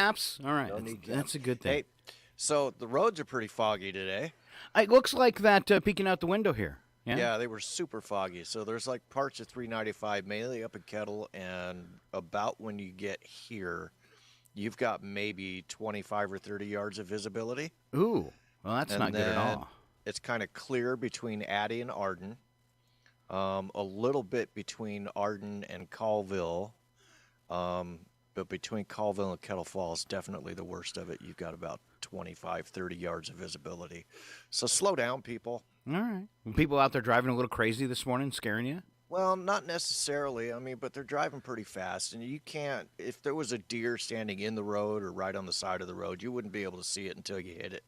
gaps? All right. No need gaps. That's a good thing. Hey, so the roads are pretty foggy today. It looks like that peeking out the window here. Yeah, they were super foggy. So there's like parts of 395, mainly up in Kettle, and about when you get here, you've got maybe 25 or 30 yards of visibility. Ooh, well, that's not good at all. It's kind of clear between Addy and Arden, a little bit between Arden and Colville, but between Colville and Kettle Falls, definitely the worst of it. You've got about 25, 30 yards of visibility. So slow down, people. All right. People out there driving a little crazy this morning, scaring you? Well, not necessarily. I mean, but they're driving pretty fast, and you can't, if there was a deer standing in the road or right on the side of the road, you wouldn't be able to see it until you hit it.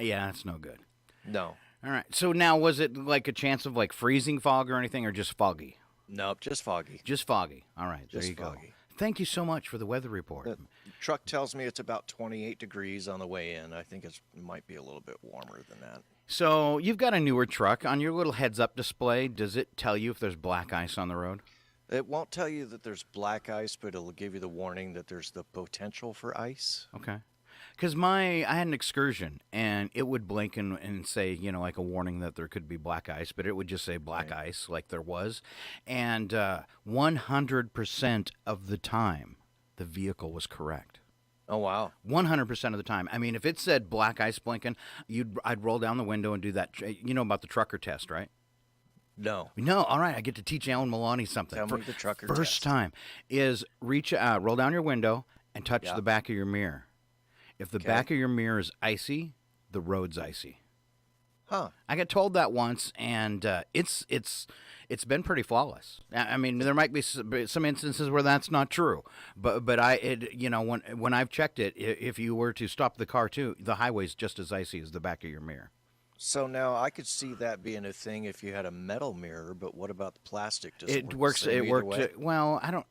Yeah, that's no good. No. All right. So now, was it like a chance of like freezing fog or anything, or just foggy? Nope, just foggy. Just foggy. All right. Just there you foggy. go. Thank you so much for the weather report. The truck tells me it's about 28 degrees on the way in. I think it might be a little bit warmer than that. So you've got a newer truck. On your little heads-up display, does it tell you if there's black ice on the road? It won't tell you that there's black ice, but it'll give you the warning that there's the potential for ice. Okay. Because I had an excursion, and it would blink and say, like a warning that there could be black ice, but it would just say black ice like there was. And 100% of the time, the vehicle was correct. Oh, wow. 100% of the time. I mean, if it said black ice blinking, I'd roll down the window and do that. You know about the trucker test, right? No. No, all right. I get to teach Alan Milani something. Tell me the trucker test. First time is reach out, roll down your window, and touch the back of your mirror. If the back of your mirror is icy, the road's icy. Huh. I got told that once, and it's been pretty flawless. I mean, there might be some instances where that's not true, but when I've checked it, if you were to stop the car too, the highway's just as icy as the back of your mirror. So now I could see that being a thing if you had a metal mirror, but what about the plastic? Does It works. It worked. Well, I don't.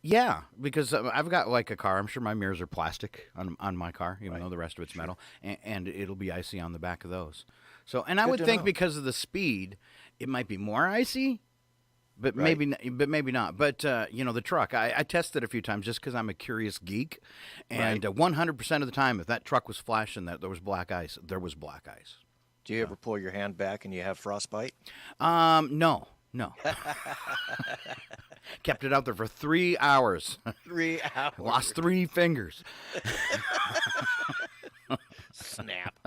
Yeah, because I've got like a car. I'm sure my mirrors are plastic on my car, even though the rest of it's metal, and it'll be icy on the back of those. So, and I would think because of the speed, it might be more icy, but maybe not. But the truck, I tested a few times just because I'm a curious geek, and 100% of the time, if that truck was flashing that there was black ice, there was black ice. Do you ever pull your hand back and you have frostbite? No. Kept it out there for 3 hours. 3 hours. Lost 3 fingers. Snap.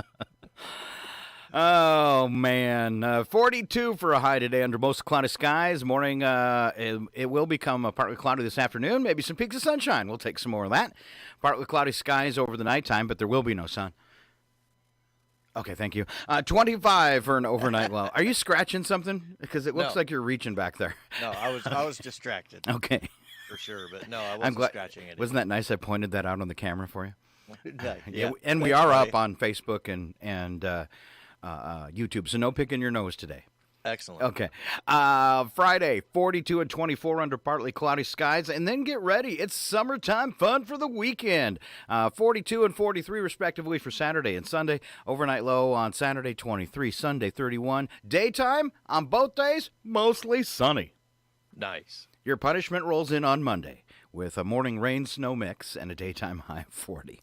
Oh, man. 42 for a high today under most cloudy skies. Morning, it will become partly cloudy this afternoon. Maybe some peaks of sunshine. We'll take some more of that. Partly cloudy skies over the nighttime, but there will be no sun. Okay, thank you. 25 for an overnight low. Are you scratching something? Because it looks like you're reaching back there. No, I was distracted. Okay. For sure, but no, I wasn't scratching it. Wasn't that nice? I pointed that out on the camera for you. Yeah, and we are up on Facebook and YouTube, so no picking your nose today. Excellent. Okay. Friday, 42 and 24 under partly cloudy skies. And then get ready. It's summertime fun for the weekend. 42 and 43, respectively, for Saturday and Sunday. Overnight low on Saturday, 23. Sunday, 31. Daytime on both days, mostly sunny. Nice. Your punishment rolls in on Monday with a morning rain-snow mix and a daytime high of 40.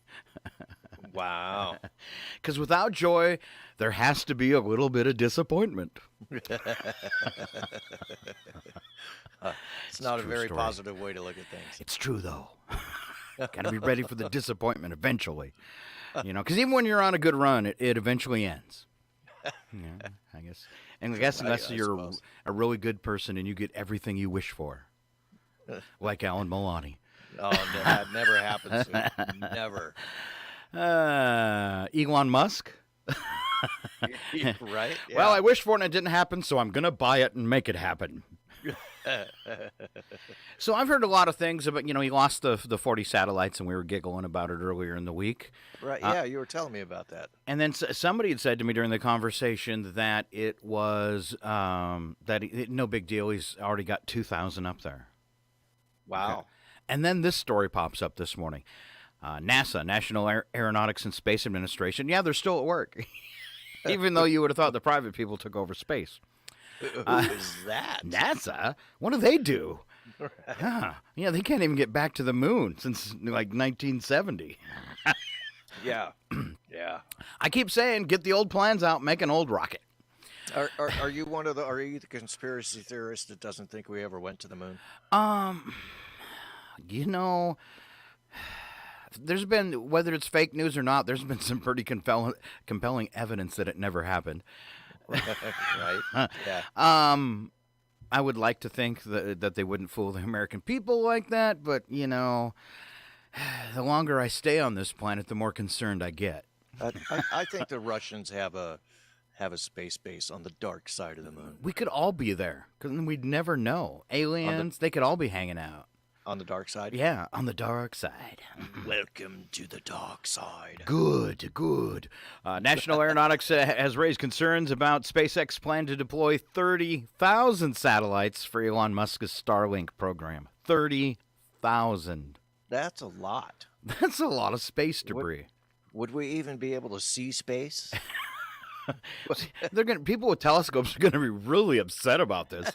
Wow. Because without joy, there has to be a little bit of disappointment. It's not a very positive way to look at things. It's true, though. Got to be ready for the disappointment eventually. Because even when you're on a good run, it eventually ends. I guess. And I guess unless you're a really good person and you get everything you wish for. Like Alan Milani. Oh, no, that never happens. Never. Elon Musk. Right? Yeah. Well, I wished for it and it didn't happen, so I'm going to buy it and make it happen. So I've heard a lot of things about, he lost the 40 satellites, and we were giggling about it earlier in the week. Right, yeah, you were telling me about that. And then somebody had said to me during the conversation that it was, no big deal, he's already got 2,000 up there. Wow. Okay. And then this story pops up this morning. NASA, National Aeronautics and Space Administration, they're still at work, even though you would have thought the private people took over space. Who is that? NASA? What do they do? Yeah, they can't even get back to the moon since like 1970. Yeah. Yeah. I keep saying, get the old plans out, make an old rocket. Are you are you the conspiracy theorist that doesn't think we ever went to the moon? Um, you know, there's been, whether it's fake news or not, there's been some pretty compelling evidence that it never happened. Right. Yeah. I would like to think that they wouldn't fool the American people like that, but the longer I stay on this planet, the more concerned I get. I think the Russians have a space base on the dark side of the moon. We could all be there, because we'd never know. Aliens, they could all be hanging out. On the dark side? Yeah, on the dark side. Welcome to the dark side. Good. National Aeronautics has raised concerns about SpaceX plan to deploy 30,000 satellites for Elon Musk's Starlink program. 30,000. That's a lot. That's a lot of space debris. Would we even be able to see space? People with telescopes are going to be really upset about this.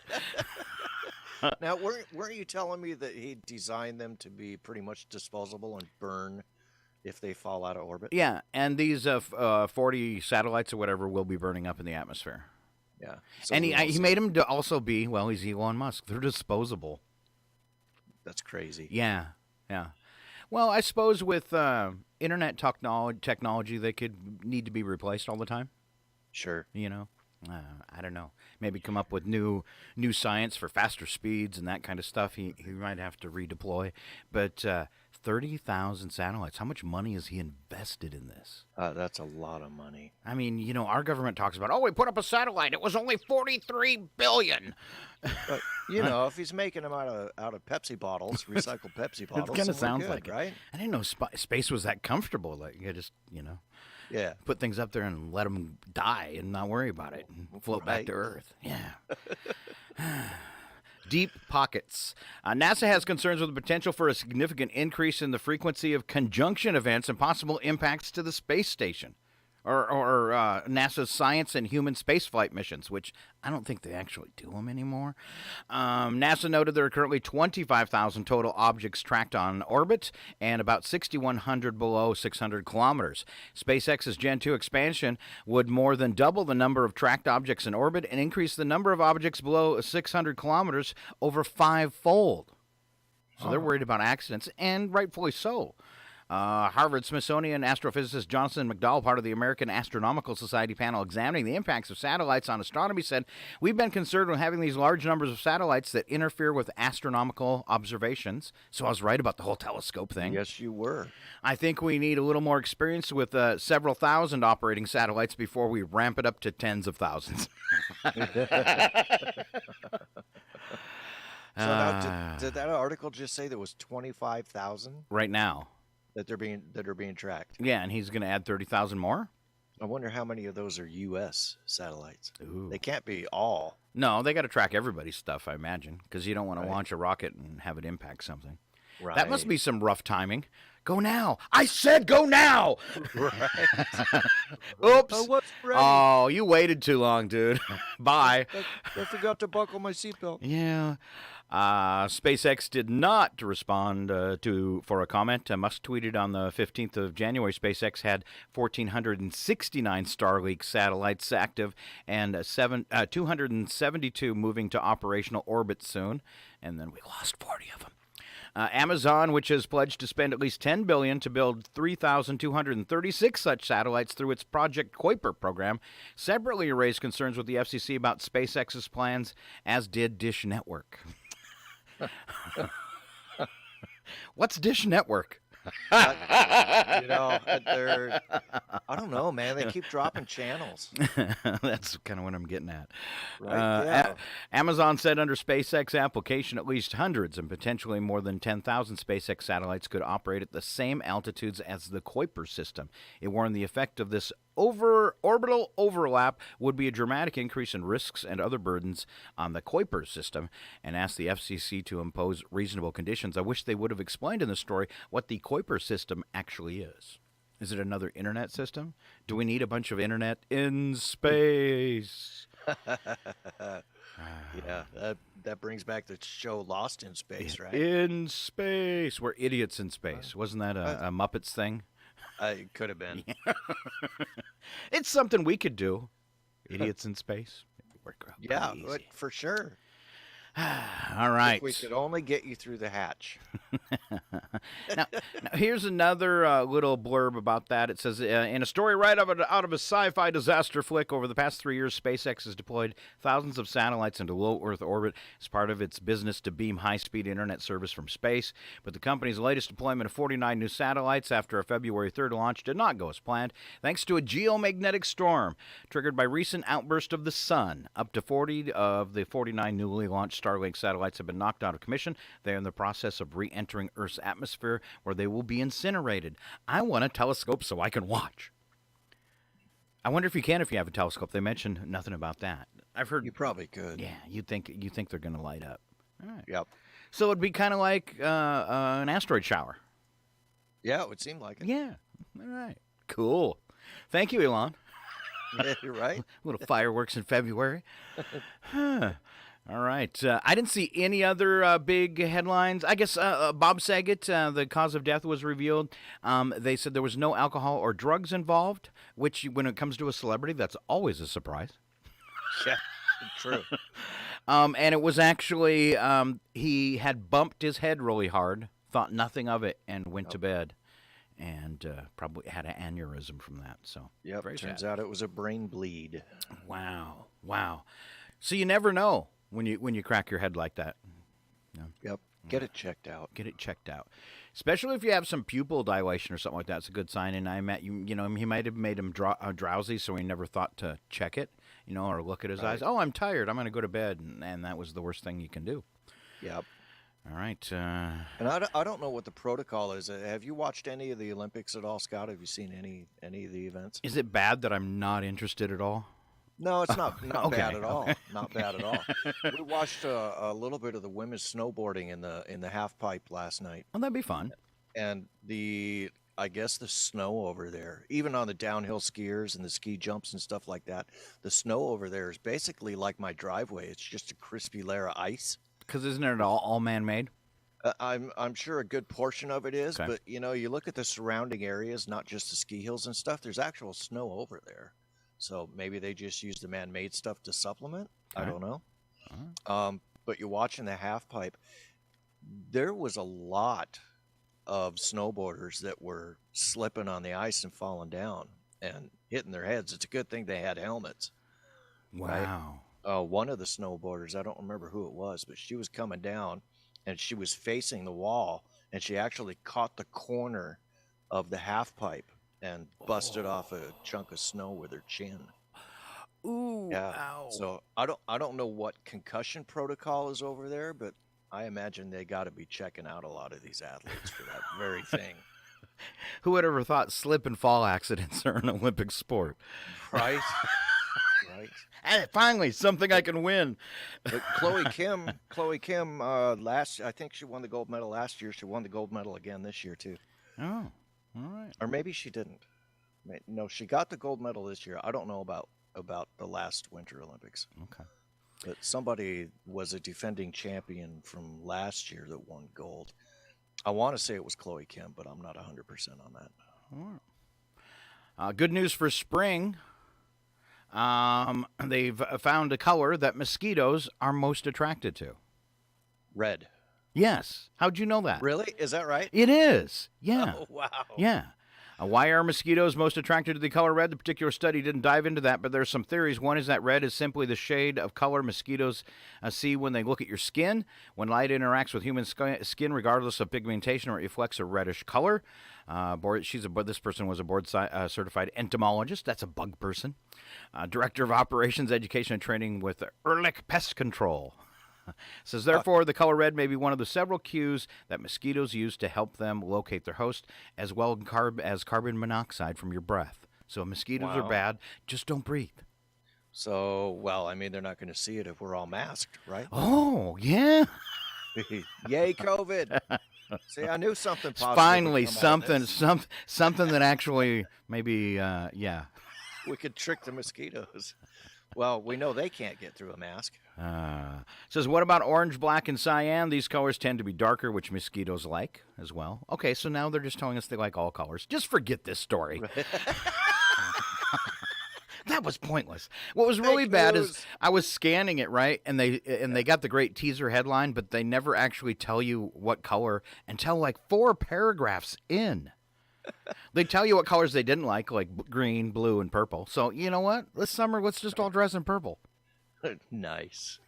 Now, weren't you telling me that he designed them to be pretty much disposable and burn if they fall out of orbit? Yeah, and these 40 satellites or whatever will be burning up in the atmosphere. Yeah. So And he made them to also be, well, he's Elon Musk. They're disposable. That's crazy. Yeah. Well, I suppose with internet technology, they could need to be replaced all the time. Sure. I don't know. Maybe come up with new science for faster speeds and that kind of stuff. He might have to redeploy. But 30,000 satellites. How much money has he invested in this? That's a lot of money. I mean, our government talks about, we put up a satellite. It was only $43 billion. But, if he's making them out of Pepsi bottles, recycled Pepsi bottles, It kind of then sounds we're good, like right? it. I didn't know space was that comfortable. Like, you just, Yeah. put things up there and let them die and not worry about it and float back to Earth. Yeah. Deep pockets. NASA has concerns with the potential for a significant increase in the frequency of conjunction events and possible impacts to the space station or NASA's science and human spaceflight missions, which I don't think they actually do them anymore. NASA noted there are currently 25,000 total objects tracked on orbit and about 6,100 below 600 kilometers. SpaceX's Gen 2 expansion would more than double the number of tracked objects in orbit and increase the number of objects below 600 kilometers over 5-fold. So they're worried about accidents, and rightfully so. Harvard-Smithsonian astrophysicist Johnson McDowell, part of the American Astronomical Society panel examining the impacts of satellites on astronomy, said, "We've been concerned with having these large numbers of satellites that interfere with astronomical observations." So I was right about the whole telescope thing. Yes, you were. I think we need a little more experience with several thousand operating satellites before we ramp it up to tens of thousands. So now, did that article just say there was 25,000 right now. that are being tracked? Yeah, and he's going to add 30,000 more? I wonder how many of those are U.S. satellites. Ooh. They can't be all. No, they got to track everybody's stuff, I imagine, because you don't want to Right. launch a rocket and have it impact something. Right. That must be some rough timing. Go now. I said go now. Right. Oops. I wasn't ready. Oh, you waited too long, dude. Bye. I forgot to buckle my seatbelt. Yeah. SpaceX did not respond for a comment. Musk tweeted on the 15th of January, SpaceX had 1,469 Starlink satellites active and 272 moving to operational orbit soon. And then we lost 40 of them. Amazon, which has pledged to spend at least $10 billion to build 3,236 such satellites through its Project Kuiper program, separately raised concerns with the FCC about SpaceX's plans, as did Dish Network. What's Dish Network? I don't know, man. They keep dropping channels. That's kind of what I'm getting at. Right, yeah. Amazon said under SpaceX application, at least hundreds and potentially more than 10,000 SpaceX satellites could operate at the same altitudes as the Kuiper system. It warned the effect of this orbital overlap would be a dramatic increase in risks and other burdens on the Kuiper system, and asked the FCC to impose reasonable conditions. I wish they would have explained in the story what the Kuiper system actually is. Is it another internet system? Do we need a bunch of internet in space? Yeah, that brings back the show Lost in Space, right? In space. We're idiots in space. Wasn't that a Muppets thing? It could have been. It's something we could do. Idiots in space. Work out Yeah, pretty but easy. for sure. All right. If we could only get you through the hatch. now, here's another little blurb about that. It says, in a story right out of a sci-fi disaster flick, over the past 3 years, SpaceX has deployed thousands of satellites into low Earth orbit as part of its business to beam high-speed internet service from space. But the company's latest deployment of 49 new satellites after a February 3rd launch did not go as planned, thanks to a geomagnetic storm triggered by recent outburst of the sun. Up to 40 of the 49 newly launched Starlink satellites have been knocked out of commission. They are in the process of re-entering Earth's atmosphere, where they will be incinerated. I want a telescope so I can watch. I wonder if you can if you have a telescope. They mentioned nothing about that. I've heard You probably could. Yeah, you think they're going to light up. All right. Yep. So it'd be kind of like an asteroid shower. Yeah, it would seem like it. Yeah. All right. Cool. Thank you, Elon. Yeah, you're right. Little fireworks in February. Huh. All right. I didn't see any other big headlines. I guess Bob Saget, the cause of death was revealed. They said there was no alcohol or drugs involved, which, when it comes to a celebrity, that's always a surprise. Yeah, true. And it was actually, he had bumped his head really hard, thought nothing of it, and went to bed. And probably had an aneurysm from that. So, Yep. very Turns sad. out it was a brain bleed. Wow. So you never know when you crack your head like that. Yep. Get it checked out. Get it checked out, especially if you have some pupil dilation or something like that. It's a good sign. And I met you know, he might have made him drowsy, so he never thought to check it, or look at his eyes. Oh, I'm tired. I'm going to go to bed, and that was the worst thing you can do. Yep. All right. And I don't know what the protocol is. Have you watched any of the Olympics at all, Scott? Have you seen any of the events? Is it bad that I'm not interested at all? No, it's not Okay, bad at all. okay. Not bad at all. We watched a little bit of the women's snowboarding in the half pipe last night, Well, that'd be fun. and I guess the snow over there, even on the downhill skiers and the ski jumps and stuff like that, the snow over there is basically like my driveway. It's just a crispy layer of ice. Because isn't it all man-made? I'm sure a good portion of it is, Okay. but you look at the surrounding areas, not just the ski hills and stuff. There's actual snow over there, so maybe they just use the man-made stuff to supplement. I Okay. don't know. Alright. But you're watching the half pipe. There was a lot of snowboarders that were slipping on the ice and falling down and hitting their heads. It's a good thing they had helmets. Wow. One of the snowboarders, I don't remember who it was, but she was coming down and she was facing the wall, and she actually caught the corner of the half pipe and busted off a chunk of snow with her chin. Ooh. Yeah. Ow. So I don't know what concussion protocol is over there, but I imagine they got to be checking out a lot of these athletes for that very thing. Who would ever thought slip and fall accidents are an Olympic sport? Right? Right. Hey, finally, something I can win. But Chloe Kim, I think she won the gold medal last year. She won the gold medal again this year too. Oh, all right. Or maybe she didn't. No, she got the gold medal this year. I don't know about the last Winter Olympics. Okay. But somebody was a defending champion from last year that won gold. I want to say it was Chloe Kim, but I'm not 100% on that. All right. Good news for spring. They've found a color that mosquitoes are most attracted to. Red. Yes. How'd you know that? Really? Is that right? It is. Yeah. Oh, wow. Yeah. Why are mosquitoes most attracted to the color red? The particular study didn't dive into that, but there's some theories. One is that red is simply the shade of color mosquitoes see when they look at your skin. When light interacts with human skin, regardless of pigmentation, it reflects a reddish color. This person was a board-certified entomologist. That's a bug person. Director of Operations, Education, and Training with Ehrlich Pest Control. Says, therefore, the color red may be one of the several cues that mosquitoes use to help them locate their host, as well as carbon monoxide from your breath. So mosquitoes are Wow. bad. Just don't breathe. So, well, I mean, they're not going to see it if we're all masked, right? Oh, yeah. Yay, COVID. See, I knew something positive would Finally, come out of something that actually maybe, yeah. this. We could trick the mosquitoes. Well, we know they can't get through a mask. Says, what about orange, black, and cyan? These colors tend to be darker, which mosquitoes like as well. Okay, so now they're just telling us they like all colors. Just forget this story. That was pointless. What was really bad is I was scanning it, right, and they got the great teaser headline, but they never actually tell you what color until like 4 paragraphs in. They tell you what colors they didn't like green, blue, and purple. So you know what? This summer, let's just all dress in purple. Nice.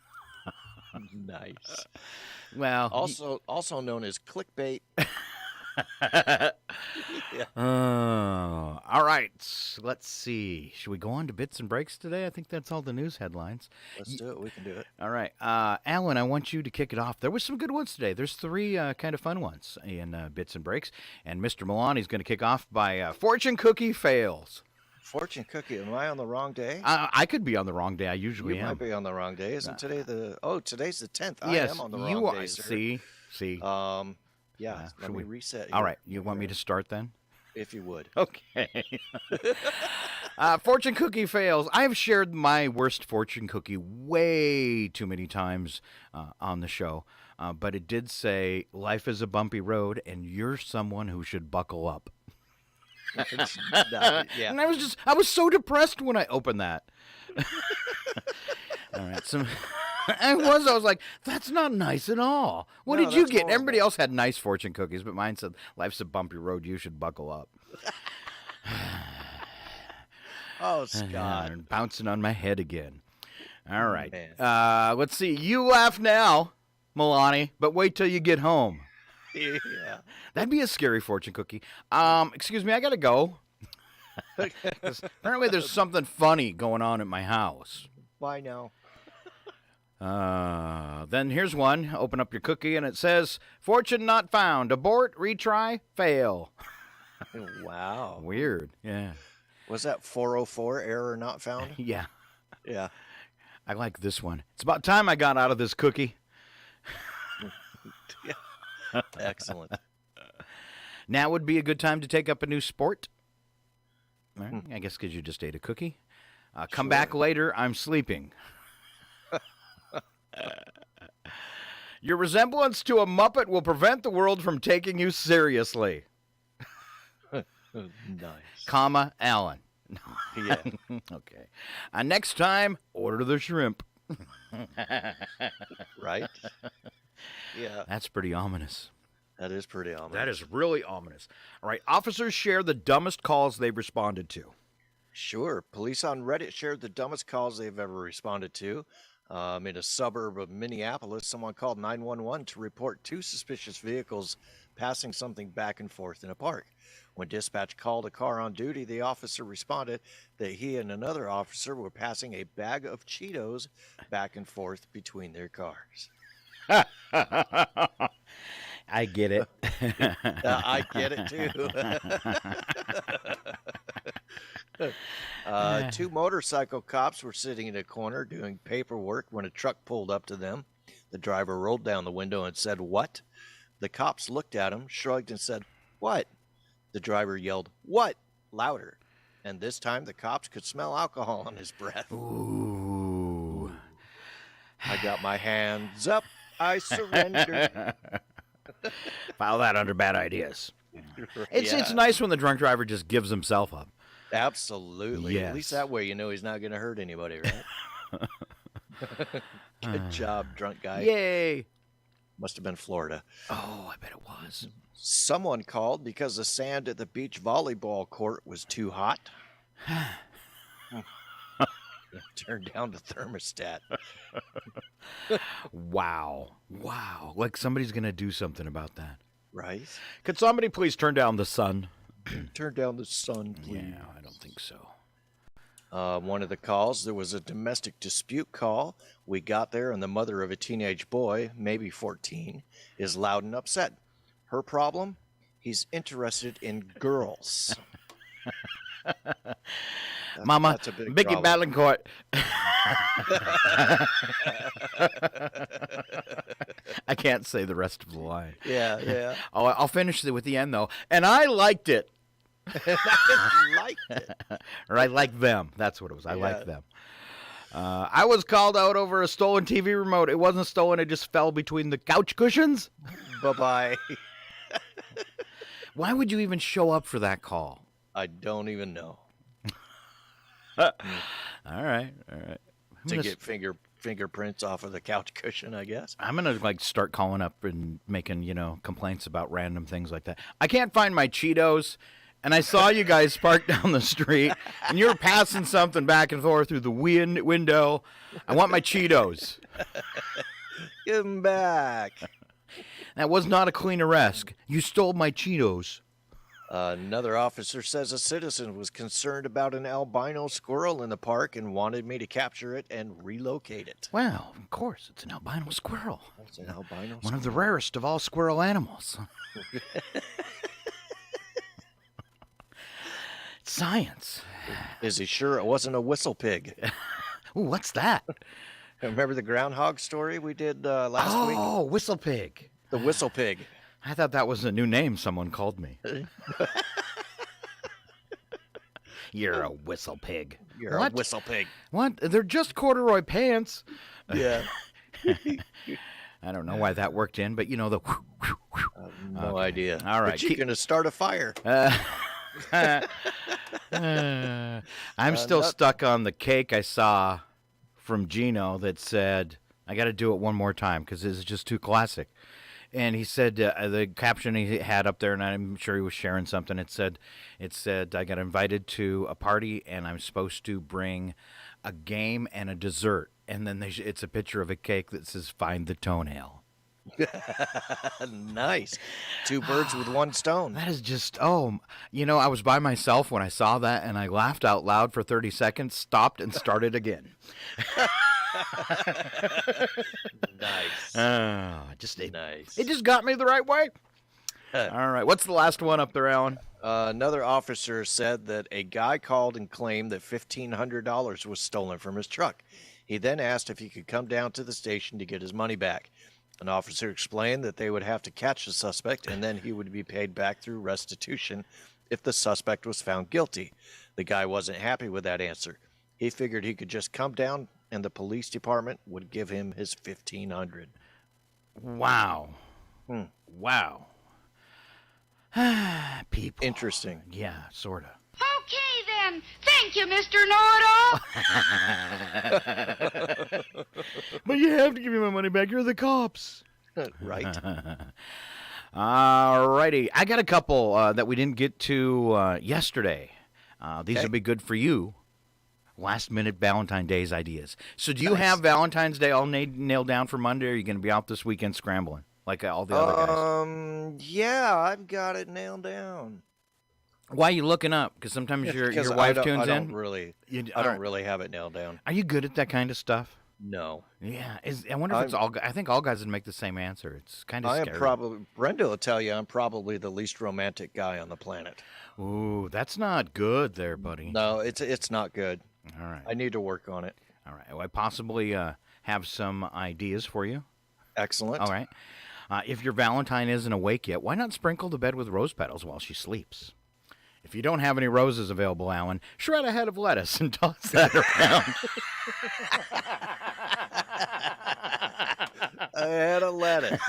Nice. Well, also known as clickbait. Yeah. All right. Let's see. Should we go on to bits and breaks today? I think that's all the news headlines. Let's do it. We can do it. All right. Alan, I want you to kick it off. There was some good ones today. There's 3 kind of fun ones in bits and breaks. And Mr. Milani is going to kick off by fortune cookie fails. Fortune cookie. Am I on the wrong day? I could be on the wrong day. I usually You am. might be on the wrong day. Isn't today today's the 10th. Yes, I am on the you wrong are. day, sir. See. Yeah. Let me reset here. All right. You want me to start then? If you would. Okay. Fortune cookie fails. I've shared my worst fortune cookie way too many times on the show, but it did say life is a bumpy road and you're someone who should buckle up. Yeah. And I was so depressed when I opened that. All right. So I was like, that's not nice at all. What No, did you that's get? horrible. Everybody else had nice fortune cookies, but mine said life's a bumpy road. You should buckle up. Oh, Scott. And bouncing on my head again. All right. Man. Let's see. You laugh now, Milani, but wait till you get home. Yeah. That'd be a scary fortune cookie. Excuse me, I gotta go. 'Cause apparently there's something funny going on at my house. Why now? Then here's one. Open up your cookie and it says, fortune not found. Abort, retry, fail. Wow. Weird. Yeah. Was that 404 error not found? Yeah. Yeah. I like this one. It's about time I got out of this cookie. Excellent. Now would be a good time to take up a new sport. Well, I guess because you just ate a cookie. Come back later. I'm sleeping. Your resemblance to a Muppet will prevent the world from taking you seriously. Nice. Comma, Alan. Yeah. Okay. Next time, order the shrimp. Right? Yeah. That's pretty ominous. That is pretty ominous. That is really ominous. All right. Officers share the dumbest calls they've responded to. Sure. Police on Reddit shared the dumbest calls they've ever responded to. In a suburb of Minneapolis, someone called 911 to report 2 suspicious vehicles passing something back and forth in a park. When dispatch called a car on duty, the officer responded that he and another officer were passing a bag of Cheetos back and forth between their cars. I get it. I get it too. 2 motorcycle cops were sitting in a corner doing paperwork when a truck pulled up to them. The driver rolled down the window and said, "What?" The cops looked at him, shrugged, and said, "What?" The driver yelled, "What?" louder. And this time the cops could smell alcohol on his breath. Ooh. I got my hands up. I surrender. File that under bad ideas. It's nice when the drunk driver just gives himself up. Absolutely. Yes. At least that way you know he's not going to hurt anybody, right? Good job, drunk guy. Yay. Must have been Florida. Oh, I bet it was. Someone called because the sand at the beach volleyball court was too hot. Turned down the thermostat. Wow. Like somebody's going to do something about that. Right? Could somebody please turn down the sun? Turn down the sun, please. Yeah, I don't think so. One of the calls, there was a domestic dispute call. We got there, and the mother of a teenage boy, maybe 14, is loud and upset. Her problem? He's interested in girls. Mama, that's a big Mickey problem. Ballancourt. I can't say the rest of the line. Yeah. Oh, I'll finish it with the end, though. And I liked it. I liked it. Or I like them. That's what it was. I Yeah. like them. I was called out over a stolen TV remote. It wasn't stolen. It just fell between the couch cushions. Bye-bye. Why would you even show up for that call? I don't even know. All right. To get fingerprints off of the couch cushion, I guess. I'm going to start calling up and making, complaints about random things like that. I can't find my Cheetos, and I saw you guys parked down the street, and you're passing something back and forth through the window. I want my Cheetos. Give them back. That was not a clean arrest. You stole my Cheetos. Another officer says a citizen was concerned about an albino squirrel in the park and wanted me to capture it and relocate it. Well, of course, it's an albino squirrel. It's an albino One of the rarest of all squirrel animals. Science. Is he sure it wasn't a whistle pig? Ooh, what's that? Remember the groundhog story we did last week? Oh, whistle pig. The whistle pig. I thought that was a new name someone called me. You're a whistle pig. You're a whistle pig. What? They're just corduroy pants. Yeah. I don't know why that worked in, but the... No idea. All right. But you're going to start a fire. I'm still stuck on the cake I saw from Gino that said, I got to do it one more time because this is just too classic. And he said, the caption he had up there, and I'm sure he was sharing something, it said, I got invited to a party, and I'm supposed to bring a game and a dessert. And then it's a picture of a cake that says, find the toenail. Nice. Two birds with one stone. That is just, I was by myself when I saw that, and I laughed out loud for 30 seconds, stopped, and started again. Nice. Nice. It just got me the right way. All right. What's the last one up there, Alan? Another officer said that a guy called and claimed that $1,500 was stolen from his truck. He then asked if he could come down to the station to get his money back. An officer explained that they would have to catch the suspect and then he would be paid back through restitution if the suspect was found guilty. The guy wasn't happy with that answer. He figured he could just come down and the police department would give him his $1,500. Wow. Wow. People. Interesting. Yeah, sort of. Okay, then. Thank you, Mr. Know-It-All. But you have to give me my money back. You're the cops. Right. All righty. I got a couple that we didn't get to yesterday. These will be good for you. Last-minute Valentine's Day's ideas. So do you have Valentine's Day all nailed down for Monday, or are you going to be out this weekend scrambling like all the other guys? Yeah, I've got it nailed down. Why are you looking up? Because sometimes your wife tunes in? I don't really have it nailed down. Are you good at that kind of stuff? No. Yeah. I wonder if it's all... I think all guys would make the same answer. It's kind of scary. Brenda will tell you I'm probably the least romantic guy on the planet. Ooh, that's not good there, buddy. No, it's not good. All right. I need to work on it. All right. Well, I possibly have some ideas for you. Excellent. All right. If your Valentine isn't awake yet, why not sprinkle the bed with rose petals while she sleeps? If you don't have any roses available, Alan, shred a head of lettuce and toss that around. A head of lettuce.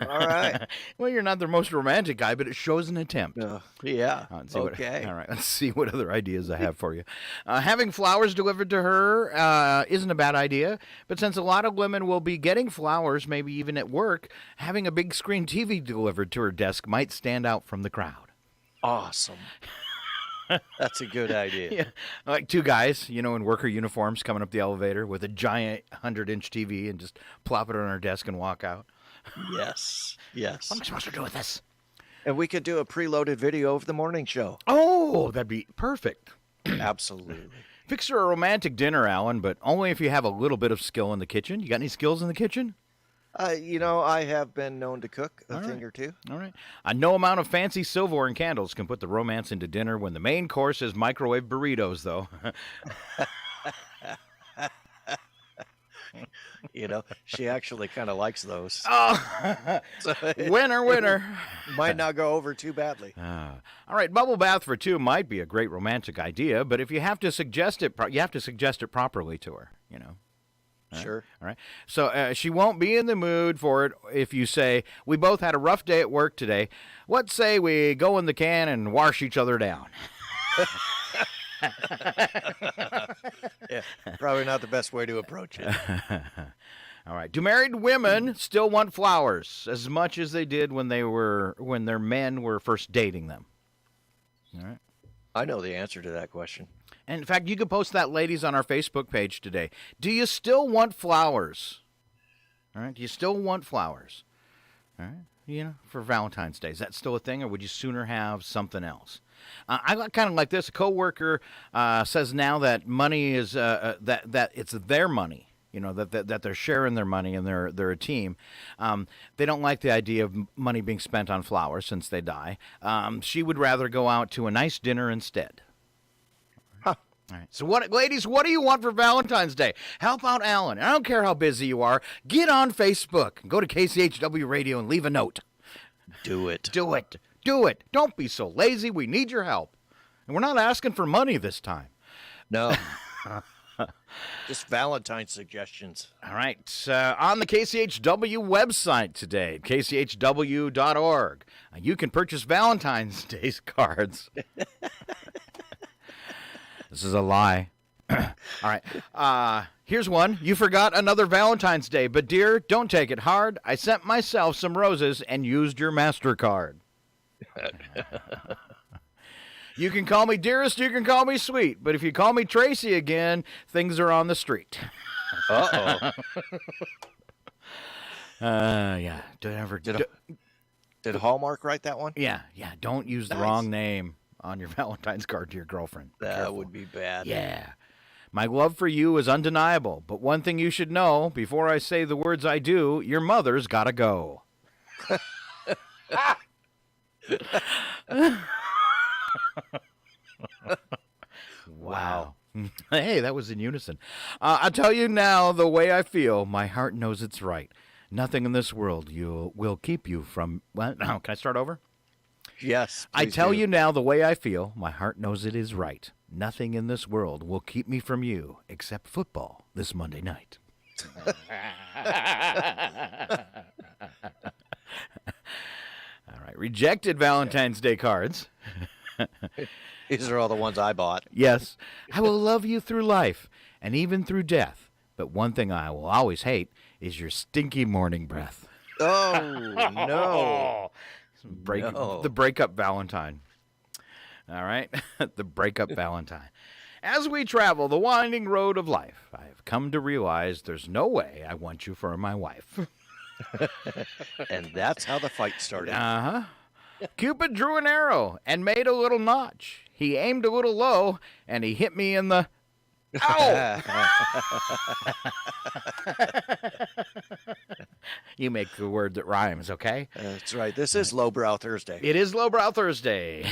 All right. Well, you're not the most romantic guy, but it shows an attempt. Yeah. Okay. All right. Let's see what other ideas I have for you. Having flowers delivered to her isn't a bad idea, but since a lot of women will be getting flowers, maybe even at work, having a big screen TV delivered to her desk might stand out from the crowd. Awesome. That's a good idea. Yeah. Like two guys, in worker uniforms coming up the elevator with a giant 100-inch TV and just plop it on our desk and walk out. Yes. What am I supposed to do with this? And we could do a preloaded video of the morning show. Oh, that'd be perfect. Absolutely. Fix her a romantic dinner, Alan, but only if you have a little bit of skill in the kitchen. You got any skills in the kitchen? I have been known to cook a thing or two. All right. No amount of fancy silverware and candles can put the romance into dinner when the main course is microwave burritos, though. She actually kind of likes those. Oh, So winner, winner. might not go over too badly. All right, bubble bath for two might be a great romantic idea, but if you have to suggest it, you have to suggest it properly to her. Sure. All right. So she won't be in the mood for it if you say, we both had a rough day at work today. What say we go in the can and wash each other down? Yeah, probably not the best way to approach it. All right. Do married women still want flowers as much as they did when their men were first dating them? All right. I know the answer to that question. And in fact, you can post that, ladies, on our Facebook page today. Do you still want flowers? All right. Do you still want flowers? All right. For Valentine's Day. Is that still a thing, or would you sooner have something else? I kind of like this. A coworker says now that money is that it's their money. That they're sharing their money and they're a team. They don't like the idea of money being spent on flowers since they die. She would rather go out to a nice dinner instead. Huh. All right. So ladies, what do you want for Valentine's Day? Help out Alan. I don't care how busy you are. Get on Facebook. Go to KCHW Radio and leave a note. Do it. Do it. Do it. Don't be so lazy. We need your help. And we're not asking for money this time. No. Just Valentine suggestions. All right. On the KCHW website today, kchw.org, you can purchase Valentine's Day cards. This is a lie. All right. Here's one. You forgot another Valentine's Day, but dear, don't take it hard. I sent myself some roses and used your MasterCard. You can call me dearest, you can call me sweet, but if you call me Tracy again, things are on the street. Uh-oh. Yeah. Did Hallmark write that one? Yeah. Don't use the wrong name on your Valentine's card to your girlfriend. Be That careful. would be bad. Yeah. My love for you is undeniable, but one thing you should know, before I say the words I do, your mother's gotta go. Wow. Hey, that was in unison. I'll tell you now the way I feel. My heart knows it's right. Nothing in this world will keep you from... What? Can I start over? Yes. I please tell do. you now the way I feel. My heart knows it is right. Nothing in this world will keep me from you except football this Monday night. All right. Rejected Valentine's Day cards. These are all the ones I bought. Yes. I will love you through life and even through death. But one thing I will always hate is your stinky morning breath. Oh, no. No. The Breakup Valentine. All right. The Breakup Valentine. As we travel the winding road of life, I have come to realize there's no way I want you for my wife. And that's how the fight started. Uh-huh. Cupid drew an arrow and made a little notch. He aimed a little low, and he hit me in the... Ow! You make the word that rhymes, okay? That's right. This is Lowbrow Thursday. It is Lowbrow Thursday.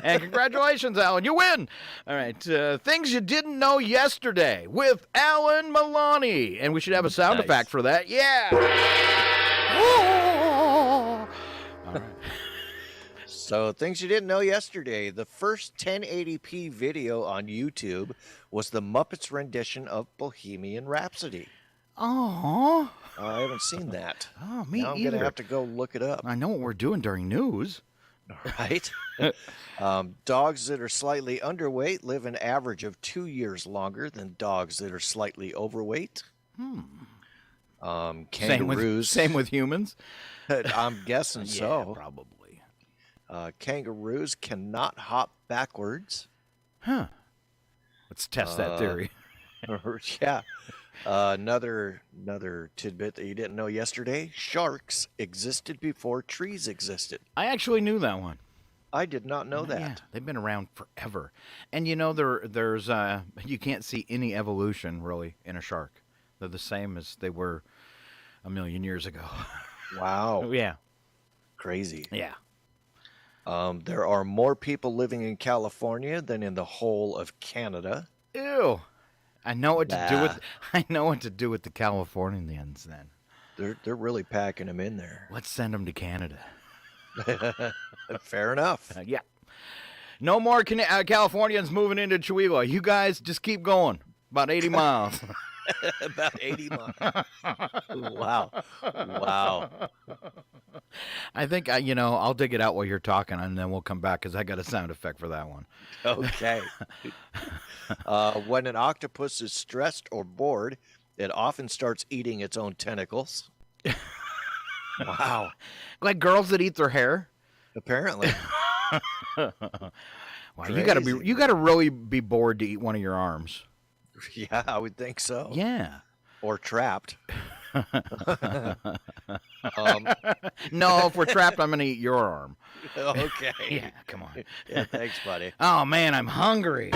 And congratulations, Alan. You win. All right. Things you didn't know yesterday with Alan Milani. And we should have a sound Nice. effect for that. Yeah. All right. So, things you didn't know yesterday. The first 1080p video on YouTube was the Muppets rendition of Bohemian Rhapsody. Oh. I haven't seen that. Oh, me now I'm either. going to have to go look it up. I know what we're doing during news. Right? Dogs that are slightly underweight live an average of 2 years longer than dogs that are slightly overweight. Kangaroos. Same with humans. I'm guessing Yeah, so. probably. Kangaroos cannot hop backwards. Huh. Let's test that theory. Yeah. Another tidbit that you didn't know yesterday. Sharks existed before trees existed. I actually knew that one. I did not know that. Yeah, they've been around forever. And there's you can't see any evolution really in a shark. They're the same as they were a million years ago. Wow. Yeah. Crazy. Yeah. There are more people living in California than in the whole of Canada. Ew. I know what to do Nah. with. I know what to do with the Californians. Then They're really packing them in there. let's send them to Canada. Fair enough. Yeah. No more Californians moving into Chihuahua. You guys just keep going. About 80 miles. About 80 miles. Wow. Wow. I think I'll dig it out while you're talking, and then we'll come back because I got a sound effect for that one. Okay. When an octopus is stressed or bored, it often starts eating its own tentacles. Wow. Like girls that eat their hair. Apparently. Wow, you gotta really be bored to eat one of your arms. Yeah, I would think so. Yeah. Or trapped. No, if we're trapped, I'm gonna eat your arm. Okay. Yeah, come on. Yeah, thanks, buddy. Oh man, I'm hungry.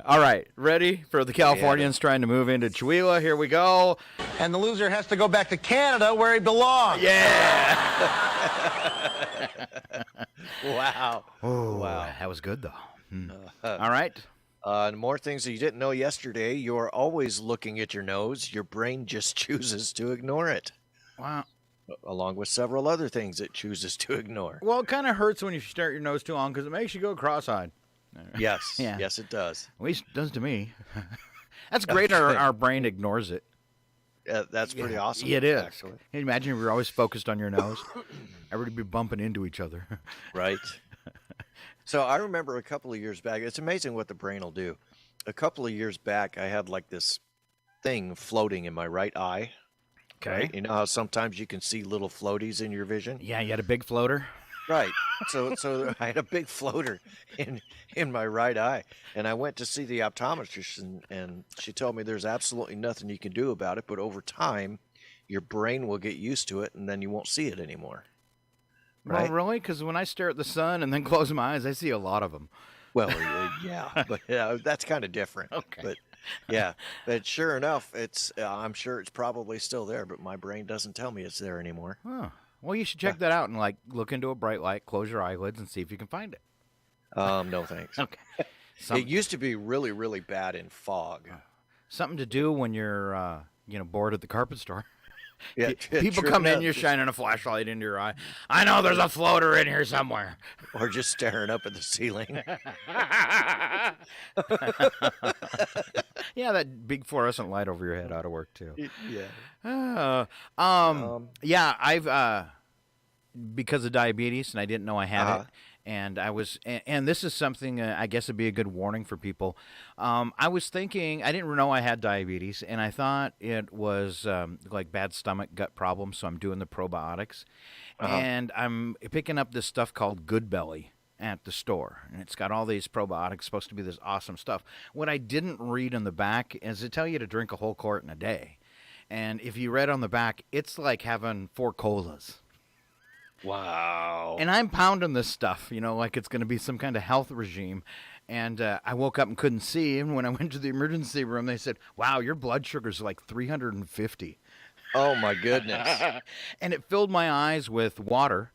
All right, ready for the Californians trying to move into Chihuahua? Here we go. And the loser has to go back to Canada where he belongs. Yeah. Wow. Oh, Wow. that was good though. All right. And more things that you didn't know yesterday. You are always looking at your nose. Your brain just chooses to ignore it, Wow. along with several other things it chooses to ignore. Well, it kind of hurts when you stare at your nose too long because it makes you go cross-eyed. Yes. Yeah. Yes, it does. At least it does to me. That's great. Our brain ignores it. That's pretty awesome. It is. Actually. Can you imagine if we were always focused on your nose? Everybody be bumping into each other. Right. So I remember a couple of years back, it's amazing what the brain will do. A couple of years back, I had like this thing floating in my right eye. Right? You know how sometimes you can see little floaties in your vision? Yeah, you had a big floater. Right. So I had a big floater in my right eye, and I went to see the optometrist, and she told me there's absolutely nothing you can do about it, but over time, your brain will get used to it, and then you won't see it anymore. Right? Well, really? Because when I stare at the sun and then close my eyes, I see a lot of them. Well, yeah, but that's kind of different. Okay. But yeah, but sure enough, it's I'm sure it's probably still there, but my brain doesn't tell me it's there anymore. Huh. Well, you should check that out and look into a bright light, close your eyelids, and see if you can find it. No thanks. Okay. It used to be really, really bad in fog. Something to do when you're bored at the carpet store. Yeah, People true come in, enough. you're shining a flashlight into your eye. I know there's a floater in here somewhere. Or just staring up at the ceiling. Yeah, that big fluorescent light over your head ought to work too. Yeah. Yeah, I've because of diabetes, and I didn't know I had it. And I was, and this is something I guess would be a good warning for people. I was thinking, I didn't know I had diabetes, and I thought it was like bad stomach, gut problems. So I'm doing the probiotics, and I'm picking up this stuff called Good Belly at the store, and it's got all these probiotics, supposed to be this awesome stuff. What I didn't read on the back is it tell you to drink a whole quart in a day, and if you read on the back, it's like having 4 colas. Wow. And I'm pounding this stuff, like it's going to be some kind of health regime. And I woke up and couldn't see. And when I went to the emergency room, they said, wow, your blood sugar's like 350. Oh, my goodness. And it filled my eyes with water.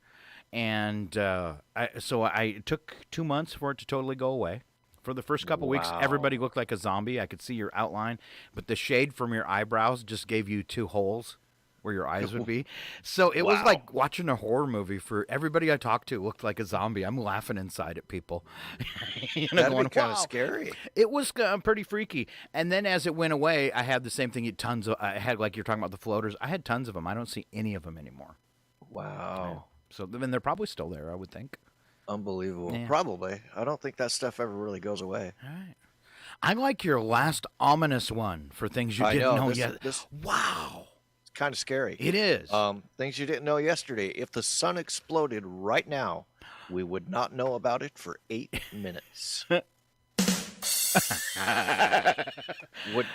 And so I took 2 months for it to totally go away. For the first couple weeks, everybody looked like a zombie. I could see your outline. But the shade from your eyebrows just gave you 2 holes where your eyes would be. So it was like watching a horror movie. For everybody I talked to looked like a zombie. I'm laughing inside at people. That'd be kind of scary. It was pretty freaky. And then as it went away, I had the same thing. I had, like you're talking about the floaters, I had tons of them. I don't see any of them anymore. Wow. So then they're probably still there, I would think. Unbelievable. Yeah. Probably. I don't think that stuff ever really goes away. All right. I like your last ominous one for things you didn't know yet. Wow. Kind of scary. It is. Things you didn't know yesterday. If the sun exploded right now, we would not know about it for 8 minutes.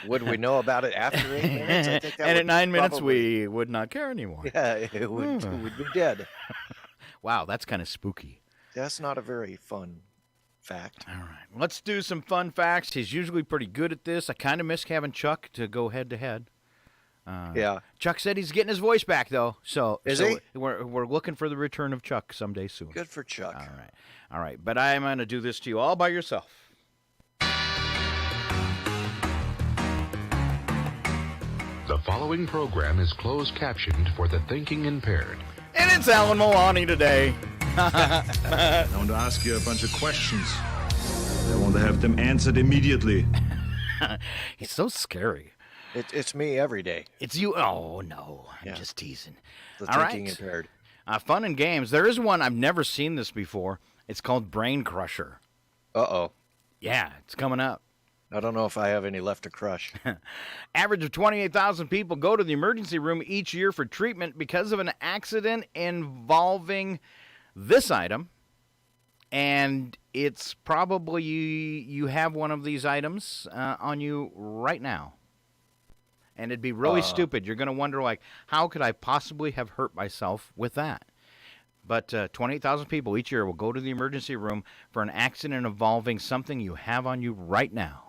Would we know about it after 8 minutes? I think that and would at 9 minutes, probably- we would not care anymore. Yeah, it would. We'd be dead. Wow, that's kind of spooky. That's not a very fun fact. All right, let's do some fun facts. He's usually pretty good at this. I kind of miss having Chuck to go head to head. Yeah. Chuck said he's getting his voice back, though. Is he? We're looking for the return of Chuck someday soon. Good for Chuck. All right. But I'm going to do this to you all by yourself. The following program is closed captioned for the thinking impaired. And it's Alan Milani today. I want to ask you a bunch of questions. I want to have them answered immediately. He's so scary. It's me every day. It's you. Oh, no. I'm just teasing. The All thinking right. impaired. Fun and games. There is one. I've never seen this before. It's called Brain Crusher. Uh-oh. Yeah, it's coming up. I don't know if I have any left to crush. Average of 28,000 people go to the emergency room each year for treatment because of an accident involving this item. And it's probably you have one of these items on you right now. And it'd be really stupid. You're going to wonder, like, how could I possibly have hurt myself with that? But 28,000 people each year will go to the emergency room for an accident involving something you have on you right now.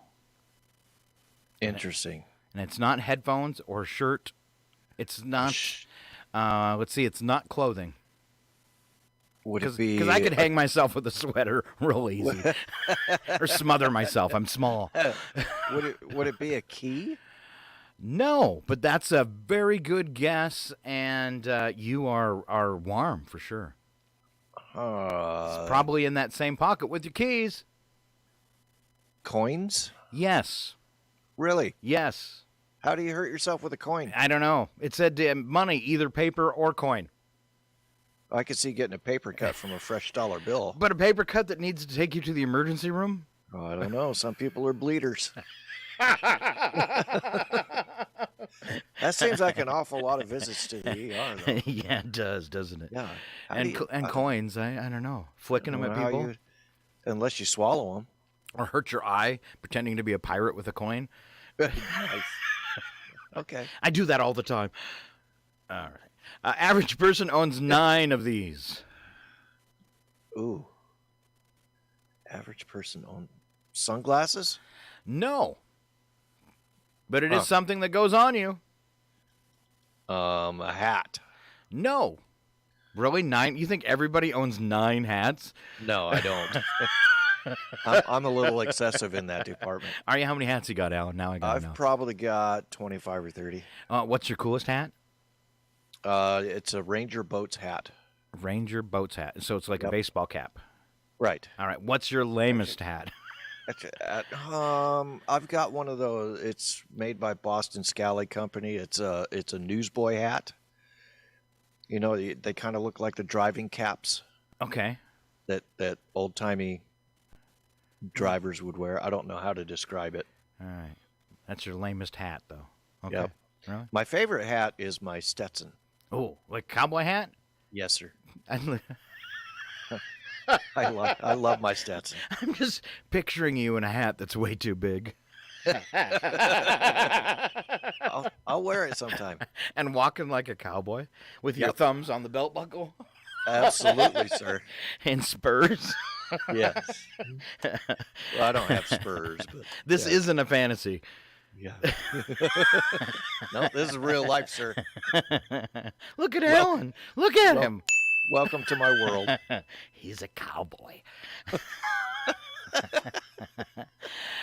Interesting. And it's not headphones or shirt. It's not, let's see, it's not clothing. Would it be... Because I could hang myself with a sweater real easy. Or smother myself. I'm small. Would it be a key? No, but that's a very good guess, and you are warm for sure. It's probably in that same pocket with your keys. Coins? Yes. Really? Yes. How do you hurt yourself with a coin? I don't know. It said money, either paper or coin. I could see getting a paper cut from a fresh dollar bill. But a paper cut that needs to take you to the emergency room? Oh, I don't know. Some people are bleeders. That seems like an awful lot of visits to the ER, though. Yeah, it does, doesn't it? Yeah. And coins, I don't know. Flicking them at people? Unless you swallow them. Or hurt your eye pretending to be a pirate with a coin? Nice. Okay. I do that all the time. All right. Average person owns 9 of these. Ooh. Average person owns sunglasses? No. But it is something that goes on you. A hat. No. Really? 9? You think everybody owns 9 hats? No, I don't. I'm a little excessive in that department. Are you? How many hats you got, Alan? Now I got to know. I've probably got 25 or 30. What's your coolest hat? It's a Ranger Boats hat. Ranger Boats hat. So it's like a baseball cap. Right. All right. What's your lamest hat? I've got one of those. It's made by Boston Scally Company. It's a newsboy hat. You know, they kind of look like the driving caps. Okay. That old-timey drivers would wear. I don't know how to describe it. All right. That's your lamest hat, though. Okay. Yep. Really? My favorite hat is my Stetson. Oh, like cowboy hat? Yes, sir. I love my Stetson. I'm just picturing you in a hat that's way too big. I'll wear it sometime. And walking like a cowboy with your thumbs on the belt buckle. Absolutely, sir. And spurs. Yes. Well, I don't have spurs, but this isn't a fantasy. Yeah. No, this is real life, sir. Look at Alan. Look at him. Welcome to my world. He's a cowboy.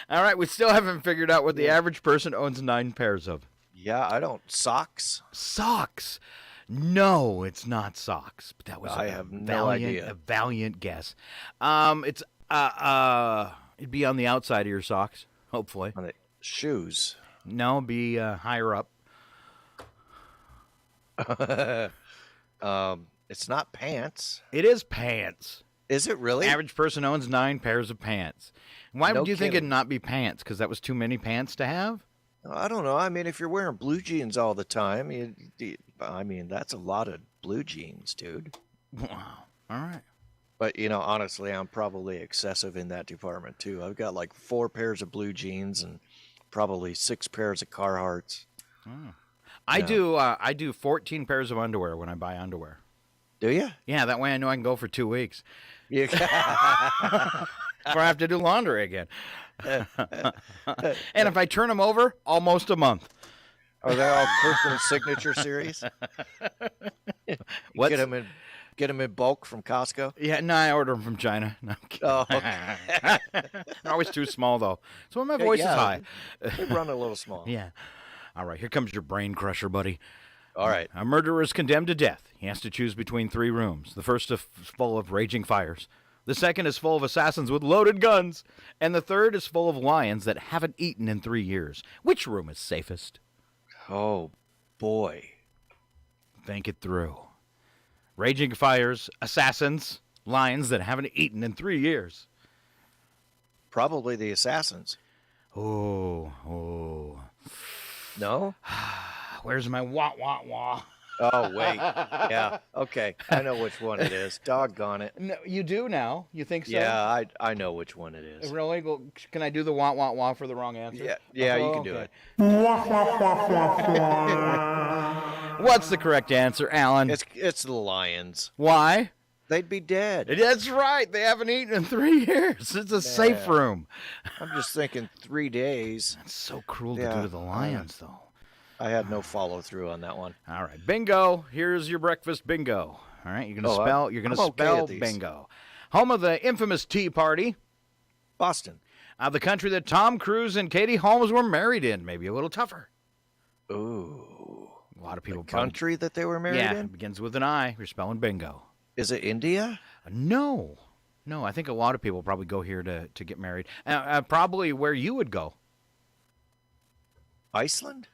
All right, we still haven't figured out what the average person owns 9 pairs of. Yeah, I don't. Socks? Socks. No, it's not socks. But that was no idea. A valiant guess. It'd be on the outside of your socks, hopefully. On the shoes? No, be higher up. It's not pants. It is pants. Is it really? Average person owns 9 pairs of pants. Why No would you think kidding. it'd not be pants? Because that was too many pants to have? I don't know. I mean, if you're wearing blue jeans all the time, that's a lot of blue jeans, dude. Wow. All right. But, honestly, I'm probably excessive in that department, too. I've got like 4 pairs of blue jeans and probably 6 pairs of Carhartts. I do 14 pairs of underwear when I buy underwear. Do you? Yeah, that way I know I can go for 2 weeks. You Before I have to do laundry again. And if I turn them over, almost a month. Are they all Kirkland Signature Series? What's- Get them in bulk from Costco? Yeah, no, I order them from China. No, I'm kidding. Oh, okay. They're always too small, though. So when my voice is high. They run a little small. Yeah. All right, here comes your brain crusher, buddy. All right. A murderer is condemned to death. He has to choose between 3 rooms. The first is full of raging fires. The second is full of assassins with loaded guns. And the third is full of lions that haven't eaten in 3 years. Which room is safest? Oh, boy. Think it through. Raging fires, assassins, lions that haven't eaten in 3 years. Probably the assassins. Oh. No? Where's my wah? Oh, wait. Yeah. Okay. I know which one it is. Doggone it. No, you do now. You think so? Yeah, I know which one it is. Really? Well, can I do the wah for the wrong answer? Yeah, Oh, you can do okay. it. What's the correct answer, Alan? It's the lions. Why? They'd be dead. That's right. They haven't eaten in 3 years. It's a safe room. I'm just thinking 3 days. That's so cruel to Yeah, do to the lions, though. I had no follow through on that one. All right, bingo. Here's your breakfast bingo. All right, you're gonna Oh, spell. I'm- You're gonna I'm okay spell at these. bingo. Home of the infamous Tea Party. Boston. The country that Tom Cruise and Katie Holmes were married in. Maybe a little tougher. Ooh. A lot of people. Country that they were married Yeah, in? it begins with an I. You're spelling bingo. Is it India? No. I think a lot of people probably go here to get married. Probably where you would go. Iceland?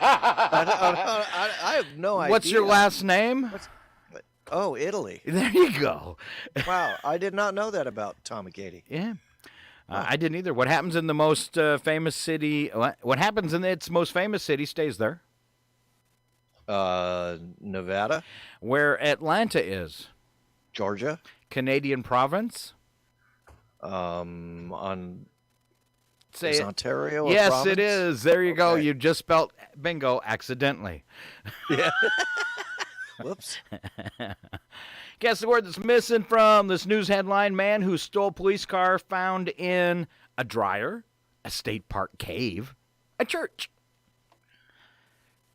I have no idea. What's your last name? Oh, Italy. There you go. Wow, I did not know that about Tom and Katie. Yeah. I didn't either. What happens in the most famous city? What happens in its most famous city stays there. Nevada? Where Atlanta is. Georgia? Canadian province. On Say is it. Ontario? Yes, a province? it is. There you go. Okay. You just spelled bingo accidentally. Yeah. Whoops. Guess the word that's missing from this news headline: man who stole police car found in a dryer, a state park cave, a church.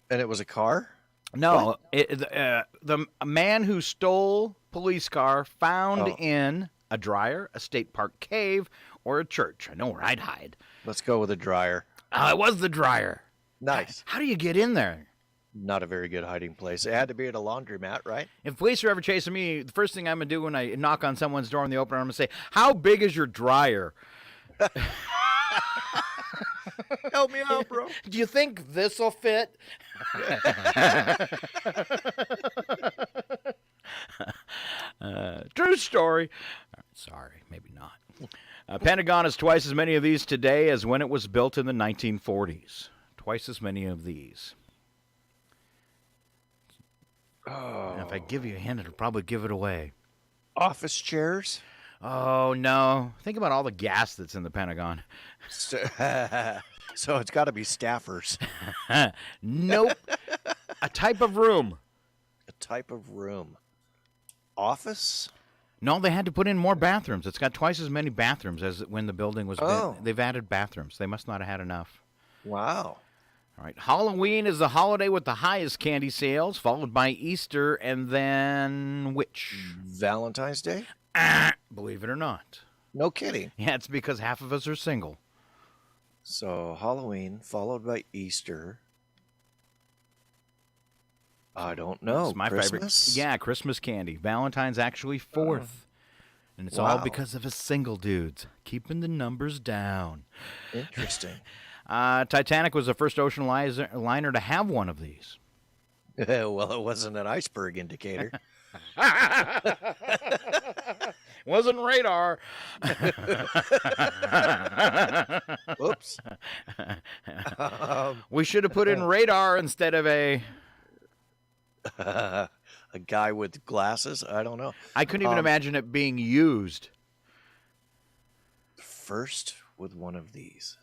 And it was a car? No, the man who stole police car found in a dryer, a state park cave, or a church. I know where I'd hide. Let's go with a dryer. It was the dryer. Nice. How do you get in there? Not a very good hiding place. It had to be at a laundromat, right? If police are ever chasing me, the first thing I'm going to do when I knock on someone's door in the open, I'm going to say, how big is your dryer? Help me out, bro. Do you think this will fit? True story. Sorry, maybe not. Pentagon has twice as many of these today as when it was built in the 1940s. Twice as many of these. Oh. And if I give you a hint, it'll probably give it away. Office chairs? Oh, no. Think about all the gas that's in the Pentagon. So it's got to be staffers. Nope. A type of room. A type of room. Office? No, they had to put in more bathrooms. It's got twice as many bathrooms as when the building was built. They've added bathrooms. They must not have had enough. Wow. All right. Halloween is the holiday with the highest candy sales, followed by Easter, and then which? Valentine's Day? Believe it or not. No kidding. Yeah, it's because half of us are single. So Halloween followed by Easter. I don't know. It's my Christmas? favorite. Yeah, Christmas candy. Valentine's actually fourth. And it's all Wow. because of us single dudes keeping the numbers down. Interesting. Titanic was the first ocean liner to have one of these. Well, it wasn't an iceberg indicator. Wasn't radar. Whoops. We should have put in radar instead of a guy with glasses? I don't know. I couldn't even imagine it being used. First with one of these.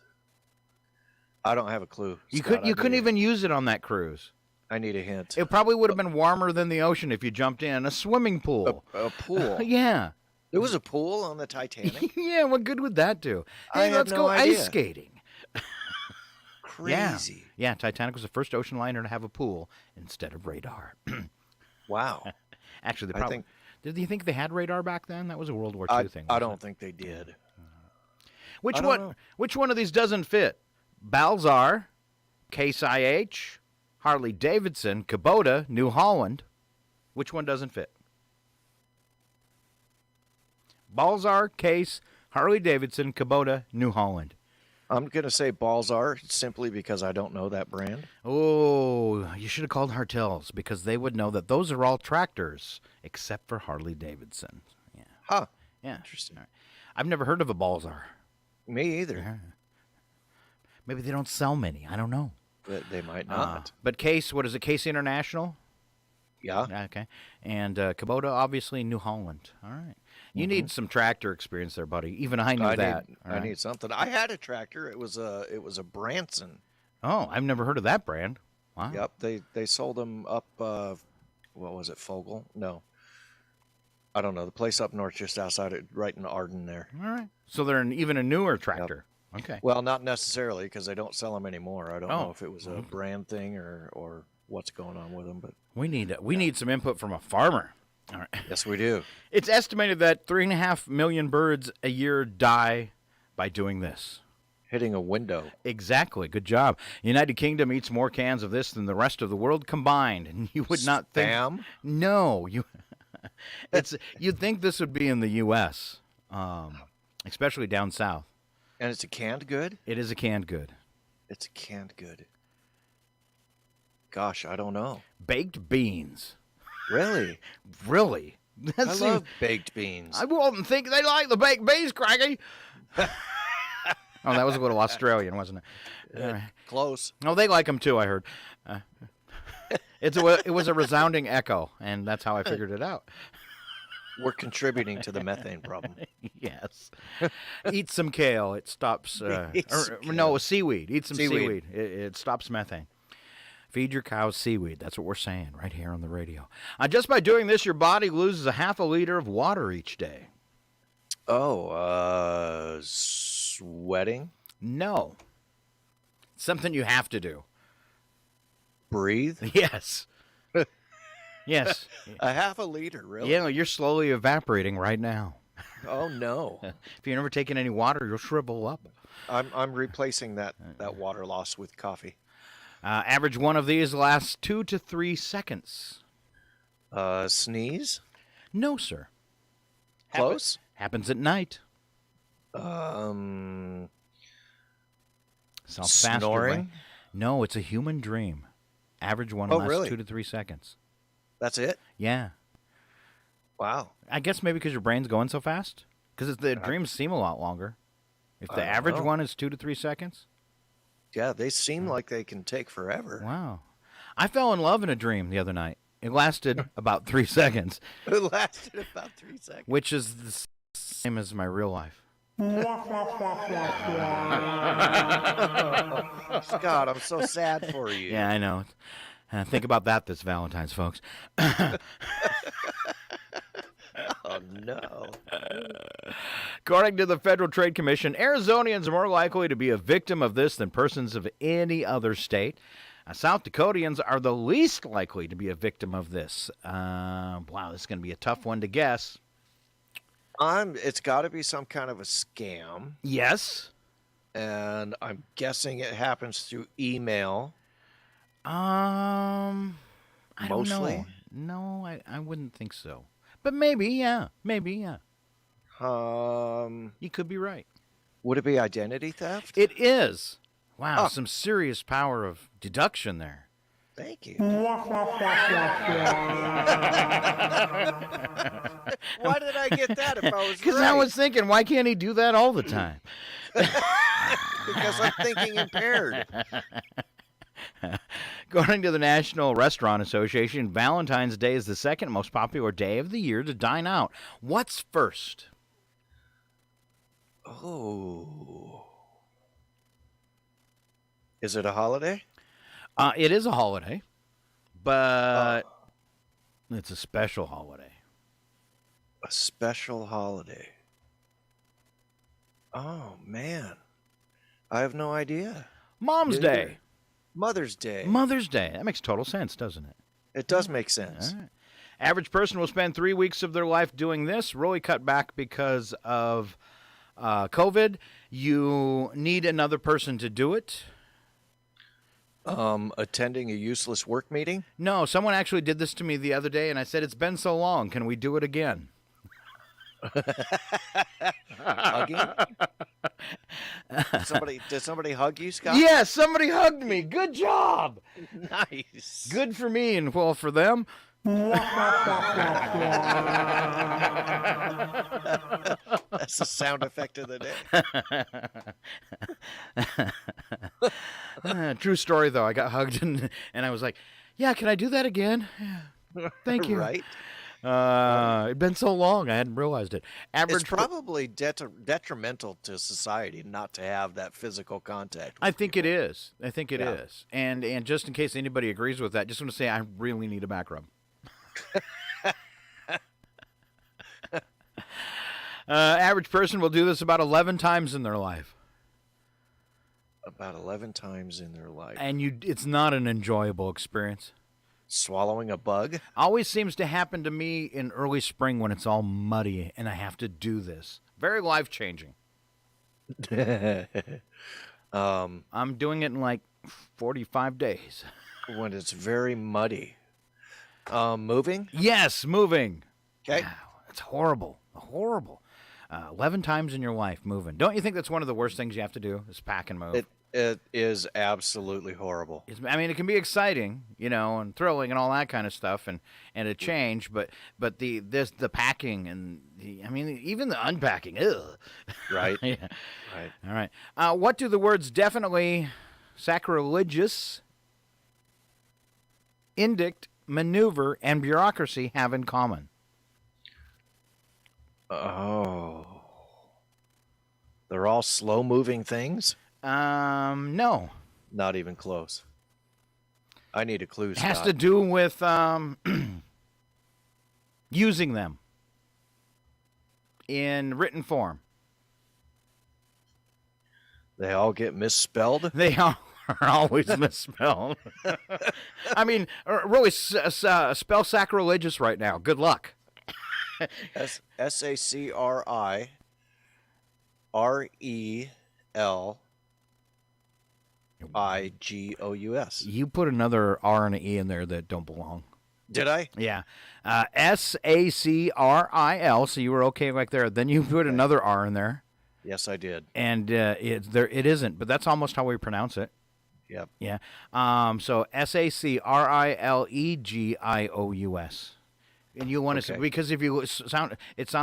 I don't have a clue. You Scott, couldn't even use it on that cruise. I need a hint. It probably would have been warmer than the ocean if you jumped in a swimming pool. A pool. Yeah. There was a pool on the Titanic? Yeah, what good would that do? I Hey, had let's no go idea. ice skating. crazy. Yeah, Titanic was the first ocean liner to have a pool instead of radar. Wow. Actually, I think did you think they had radar back then? That was a World War II thing. I wasn't don't it? think they did. Which I don't one? know. Which one of these doesn't fit? Balzar, Case IH, Harley Davidson, Kubota, New Holland. Which one doesn't fit? Balzar, Case, Harley Davidson, Kubota, New Holland. I'm going to say Balzar simply because I don't know that brand. Oh, you should have called Hartels because they would know that those are all tractors except for Harley Davidson. Yeah. Huh. Yeah. Interesting. All right. I've never heard of a Balzar. Me either. Maybe they don't sell many. I don't know. But they might not. But Case, what is it? Case International? Yeah. Okay. And Kubota, obviously, New Holland. All right. You need some tractor experience there, buddy. Even I knew that. I need something. I had a tractor. It was a Branson. Oh, I've never heard of that brand. Wow. Yep. They sold them up. What was it? Fogel? No. I don't know. The place up north, just outside it, right in Arden there. All right. So they're even a newer tractor. Okay. Well, not necessarily because they don't sell them anymore. I don't Oh. know if it was a brand thing or what's going on with them, but We need some input from a farmer. All right. yes, we do. It's estimated that 3.5 million birds a year die by doing this. Hitting a window. Exactly. Good job. United Kingdom eats more cans of this than the rest of the world combined, and you would not think. Spam? No, you'd think this would be in the U.S., especially down south. And it's a canned good? It is a canned good. It's a canned good. Gosh, I don't know. Baked beans. Really? Really? I love baked beans. I wouldn't think they like the baked beans, Craigie. Oh, that was a little Australian, wasn't it? All right. Close. Oh, they like them too, I heard. It was a resounding echo, and that's how I figured it out. We're contributing to the methane problem. Yes. Eat some kale. It stops. Eat some No, seaweed. Eat some Seaweed. seaweed. It stops methane. Feed your cows seaweed. That's what we're saying right here on the radio. Just by doing this, your body loses a half a liter of water each day. Oh, sweating? No. Something you have to do. Breathe? Yes. Yes. A half a liter, really? You know, you're slowly evaporating right now. Oh, no. If you've never taken any water, you'll shrivel up. I'm replacing that water loss with coffee. Average one of these lasts 2 to 3 seconds. Sneeze? No, sir. Close? Happens at night. Snoring? No, it's a human dream. Average one Oh, lasts really? 2 to 3 seconds. That's it? Yeah. Wow. I guess maybe because your brain's going so fast. Because the dreams seem a lot longer. If the I don't average know. one is 2 to 3 seconds. Yeah, they seem like they can take forever. Wow. I fell in love in a dream the other night. It lasted about 3 seconds, It lasted about 3 seconds. which is the same as my real life. Scott, I'm so sad for you. Yeah, I know. Think about that this Valentine's, folks. Oh, no. According to the Federal Trade Commission, Arizonians are more likely to be a victim of this than persons of any other state. South Dakotians are the least likely to be a victim of this. Wow, this is going to be a tough one to guess. It's got to be some kind of a scam, Yes. and I'm guessing it happens through email. I don't know. Mostly? No, I wouldn't think so. But maybe, yeah. You could be right. Would it be identity theft? It is. Wow, Oh. some serious power of deduction there. Thank you. Mm. Why did I get that if I was Because right? I was thinking, why can't he do that all the time? Because I'm thinking impaired. According to the National Restaurant Association, Valentine's Day is the second most popular day of the year to dine out. What's first? Oh. Is it a holiday? It is a holiday, but it's a special holiday. A special holiday. Oh, man. I have no idea. Mom's Day. Mother's Day. Mother's Day. That makes total sense, doesn't it? It does make sense. All right. Average person will spend 3 weeks of their life doing this. Really cut back because of COVID. You need another person to do it. Attending a useless work meeting? No, someone actually did this to me the other day, and I said, it's been so long. Can we do it again? Hugging? Did somebody hug you, Scott? Yes, somebody hugged me. Good job. Nice. Good for me and well for them. That's the sound effect of the day. True story, though. I got hugged and I was like, yeah, can I do that again? Yeah. Thank you. Right? It'd been so long, I hadn't realized it. It's probably detrimental to society not to have that physical contact. I think it is. I think it is. And just in case anybody agrees with that, just want to say I really need a back rub. Average person will do this about 11 times in their life. About 11 times in their life. And it's not an enjoyable experience. Swallowing a bug? Always seems to happen to me in early spring when it's all muddy and I have to do this. Very life-changing. I'm doing it in like 45 days. When it's very muddy. Moving? Yes, moving. Okay. Wow, it's horrible. Horrible. 11 times in your life moving. Don't you think that's one of the worst things you have to do is pack and move? It is absolutely horrible. It can be exciting, and thrilling and all that kind of stuff and a change, but the packing and even the unpacking. Ugh. Right. Yeah. Right. All right. What do the words definitely, sacrilegious, indict, maneuver, and bureaucracy have in common? Oh. They're all slow-moving things? No. Not even close. I need a clue, It Scott. has to do with using them in written form. They all get misspelled? They are always misspelled. Really, spell sacrilegious right now. Good luck. SACRILIGOUS. You put another R and an E in there that don't belong. Did I? Yeah. SACRIL, so you were okay like there. Then you put another R in there. Yes, I did. And it isn't, but that's almost how we pronounce it. Yep. Yeah. So SACRILEGIOUS. And you want to because if you sound it's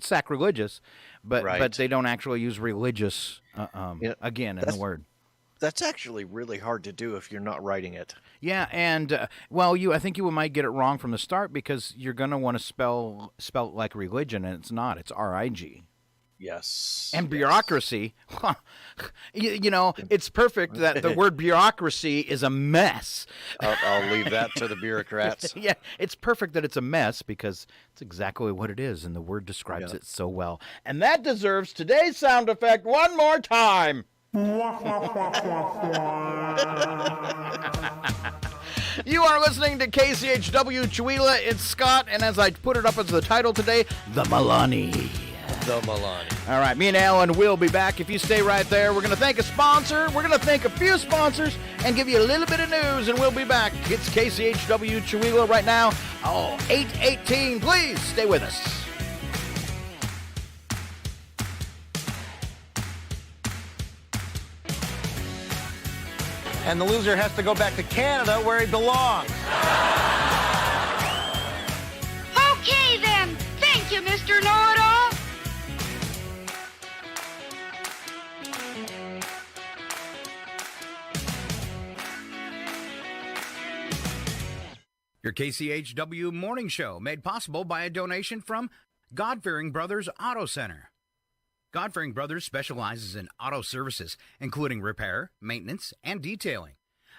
sacrilegious, but they don't actually use religious again in the word. That's actually really hard to do if you're not writing it. Yeah, and I think you might get it wrong from the start because you're going to want to spell it like religion, and it's not. It's RIG. Yes. And bureaucracy, it's perfect that the word bureaucracy is a mess. I'll leave that to the bureaucrats. Yeah, it's perfect that it's a mess because it's exactly what it is, and the word describes it so well. And that deserves today's sound effect one more time. You are listening to KCHW Chihuahua. It's Scott, and as I put it up as the title today, the Milani. The Milani. All right, me and Alan will be back. If you stay right there, we're going to thank a sponsor. We're going to thank a few sponsors and give you a little bit of news, and we'll be back. It's KCHW Chihuahua right now. 8:18. Please stay with us. And the loser has to go back to Canada where he belongs. Okay, then. Thank you, Mr. Know-It-All. Your KCHW Morning Show, made possible by a donation from God-Fearing Brothers Auto Center. God-Fearing Brothers specializes in auto services, including repair, maintenance, and detailing.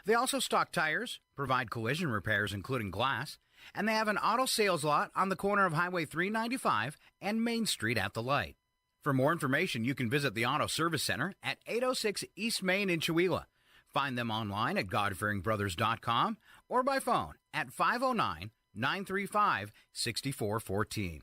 They also stock tires, provide collision repairs, including glass, and they have an auto sales lot on the corner of Highway 395 and Main Street at the light. For more information, you can visit the Auto Service Center at 806 East Main in Chewelah. Find them online at godfearingbrothers.com or by phone at 509-935-6414.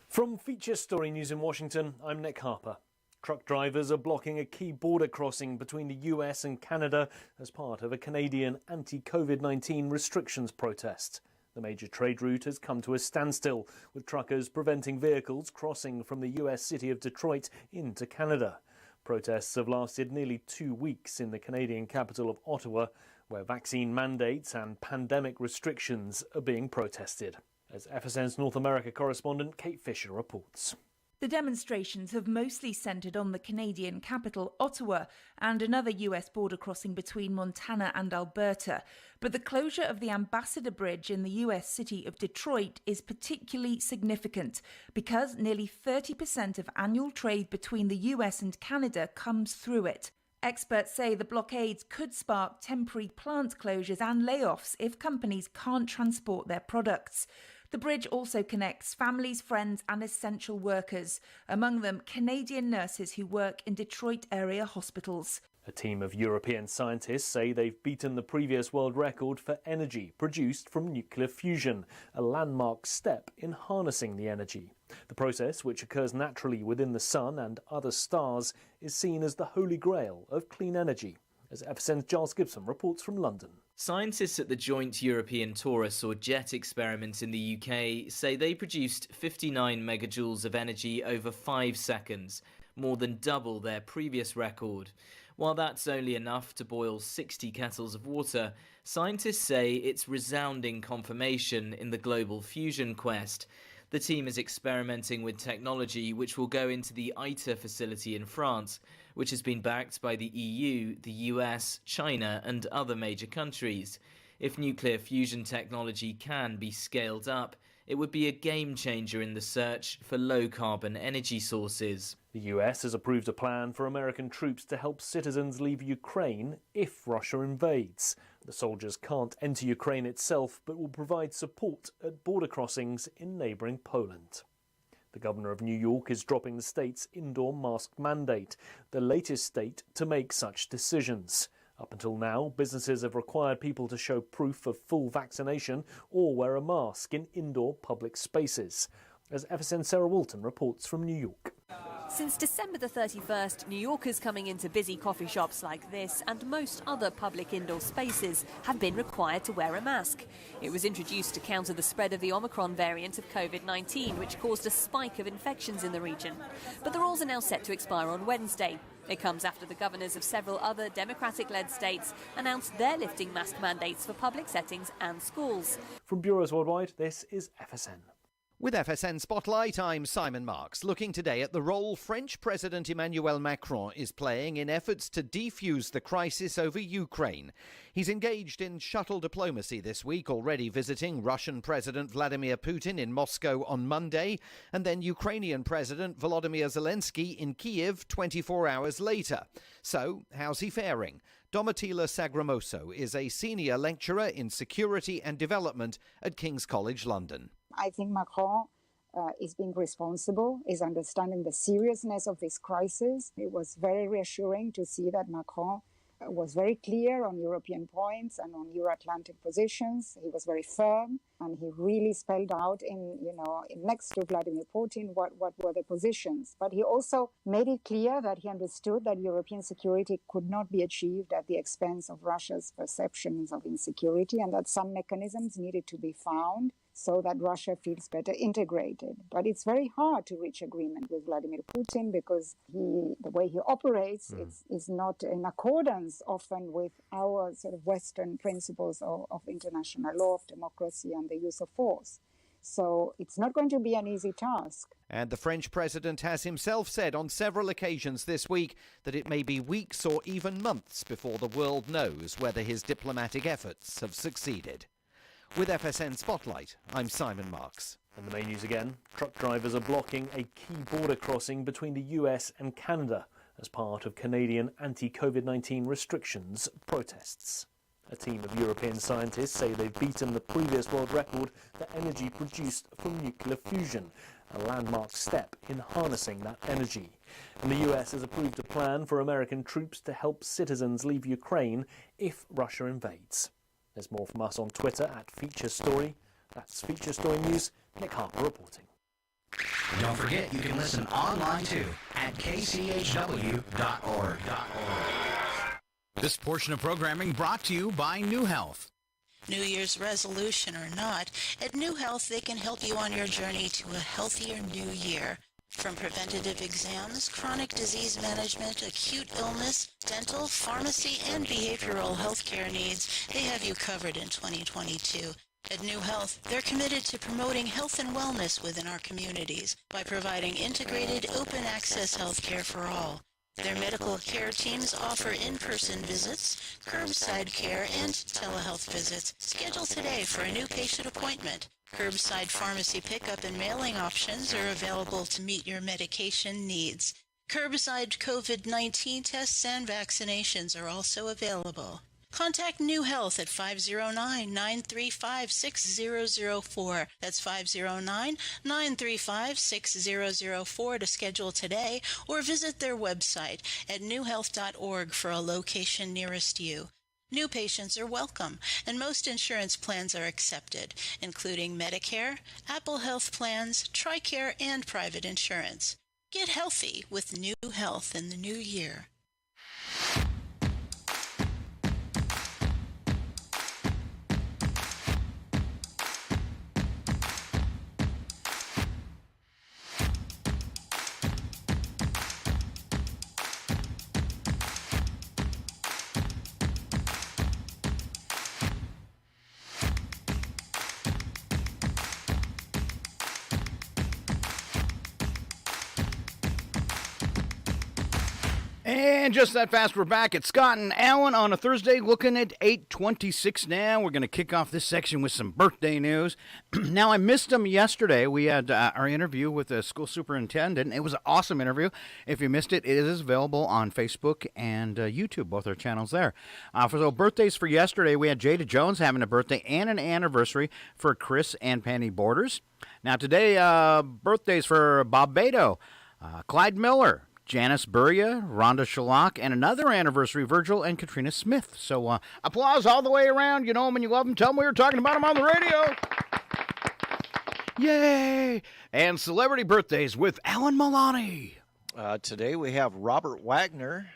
From Feature Story News in Washington, I'm Nick Harper. Truck drivers are blocking a key border crossing between the US and Canada as part of a Canadian anti-COVID-19 restrictions protest. The major trade route has come to a standstill, with truckers preventing vehicles crossing from the US city of Detroit into Canada. Protests have lasted nearly 2 weeks in the Canadian capital of Ottawa, where vaccine mandates and pandemic restrictions are being protested. As FSN's North America correspondent Kate Fisher reports. The demonstrations have mostly centred on the Canadian capital, Ottawa, and another US border crossing between Montana and Alberta. But the closure of the Ambassador Bridge in the US city of Detroit is particularly significant because nearly 30% of annual trade between the US and Canada comes through it. Experts say the blockades could spark temporary plant closures and layoffs if companies can't transport their products. The bridge also connects families, friends and essential workers, among them Canadian nurses who work in Detroit area hospitals. A team of European scientists say they've beaten the previous world record for energy produced from nuclear fusion, a landmark step in harnessing the energy. The process, which occurs naturally within the sun and other stars, is seen as the holy grail of clean energy, as FSN's Giles Gibson reports from London. Scientists at the Joint European Torus or JET experiment in the UK say they produced 59 megajoules of energy over 5 seconds, more than double their previous record. While that's only enough to boil 60 kettles of water, scientists say it's resounding confirmation in the global fusion quest. The team is experimenting with technology which will go into the ITER facility in France, which has been backed by the EU, the US, China and other major countries. If nuclear fusion technology can be scaled up, it would be a game changer in the search for low-carbon energy sources. The US has approved a plan for American troops to help citizens leave Ukraine if Russia invades. The soldiers can't enter Ukraine itself, but will provide support at border crossings in neighbouring Poland. The governor of New York is dropping the state's indoor mask mandate, the latest state to make such decisions. Up until now, businesses have required people to show proof of full vaccination or wear a mask in indoor public spaces. As FSN's Sarah Walton reports from New York. Since December the 31st, New Yorkers coming into busy coffee shops like this and most other public indoor spaces have been required to wear a mask. It was introduced to counter the spread of the Omicron variant of COVID-19, which caused a spike of infections in the region. But the rules are now set to expire on Wednesday. It comes after the governors of several other Democratic-led states announced they're lifting mask mandates for public settings and schools. From bureaus worldwide, this is FSN. With FSN Spotlight, I'm Simon Marks, looking today at the role French President Emmanuel Macron is playing in efforts to defuse the crisis over Ukraine. He's engaged in shuttle diplomacy this week, already visiting Russian President Vladimir Putin in Moscow on Monday, and then Ukrainian President Volodymyr Zelensky in Kyiv 24 hours later. So, how's he faring? Domitila Sagramoso is a senior lecturer in security and development at King's College London. I think Macron is being responsible, is understanding the seriousness of this crisis. It was very reassuring to see that Macron was very clear on European points and on Euro-Atlantic positions. He was very firm, and he really spelled out next to Vladimir Putin what were the positions. But he also made it clear that he understood that European security could not be achieved at the expense of Russia's perceptions of insecurity, and that some mechanisms needed to be found so that Russia feels better integrated. But it's very hard to reach agreement with Vladimir Putin because the way he operates is not in accordance often with our sort of Western principles of international law, of democracy and the use of force. So it's not going to be an easy task. And the French president has himself said on several occasions this week that it may be weeks or even months before the world knows whether his diplomatic efforts have succeeded. With FSN Spotlight, I'm Simon Marks. And the main news again, truck drivers are blocking a key border crossing between the US and Canada as part of Canadian anti-COVID-19 restrictions protests. A team of European scientists say they've beaten the previous world record for energy produced from nuclear fusion, a landmark step in harnessing that energy. And the US has approved a plan for American troops to help citizens leave Ukraine if Russia invades. There's more from us on Twitter at Feature Story. That's Feature Story News. Nick Harper reporting. Don't forget, you can listen online too at kchw.org. This portion of programming brought to you by New Health. New Year's resolution or not, at New Health they can help you on your journey to a healthier new year. From preventative exams, chronic disease management, acute illness, dental, pharmacy, and behavioral health care needs, they have you covered in 2022. At New Health, they're committed to promoting health and wellness within our communities by providing integrated, open-access health care for all. Their medical care teams offer in-person visits, curbside care, and telehealth visits. Schedule today for a new patient appointment. Curbside pharmacy pickup and mailing options are available to meet your medication needs. Curbside COVID-19 tests and vaccinations are also available. Contact New Health at 509-935-6004. That's 509-935-6004 to schedule today, or visit their website at newhealth.org for a location nearest you. New patients are welcome, and most insurance plans are accepted, including Medicare, Apple Health Plans, TRICARE, and private insurance. Get healthy with New Health in the new year. And just that fast, we're back at Scott and Alan on a Thursday, looking at 8:26 now. We're going to kick off this section with some birthday news. Now, I missed them yesterday. We had our interview with the school superintendent. It was an awesome interview. If you missed it, it is available on Facebook and YouTube, both our channels there. For birthdays for yesterday, we had Jada Jones having a birthday and an anniversary for Chris and Penny Borders. Now, today, birthdays for Bob Beto, Clyde Miller, Janice Burria, Rhonda Shalak, and another anniversary, Virgil and Katrina Smith. So applause all the way around. You know them and you love them. Tell them we were talking about them on the radio. Yay! And celebrity birthdays with Alan Milani. Today we have Robert Wagner.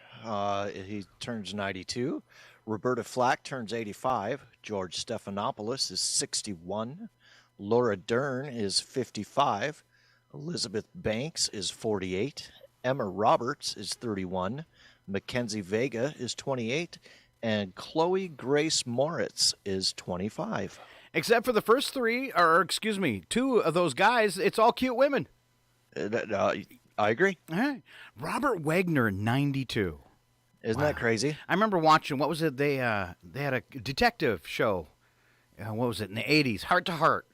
He turns 92. Roberta Flack turns 85. George Stephanopoulos is 61. Laura Dern is 55. Elizabeth Banks is 48. Emma Roberts is 31, Mackenzie Vega is 28, and Chloe Grace Moritz is 25. Except for the first two of those guys, it's all cute women. I agree. All right. Robert Wagner, 92. Isn't that crazy? I remember watching, what was it? They had a detective show. What was it, in the 80s? Heart to Heart.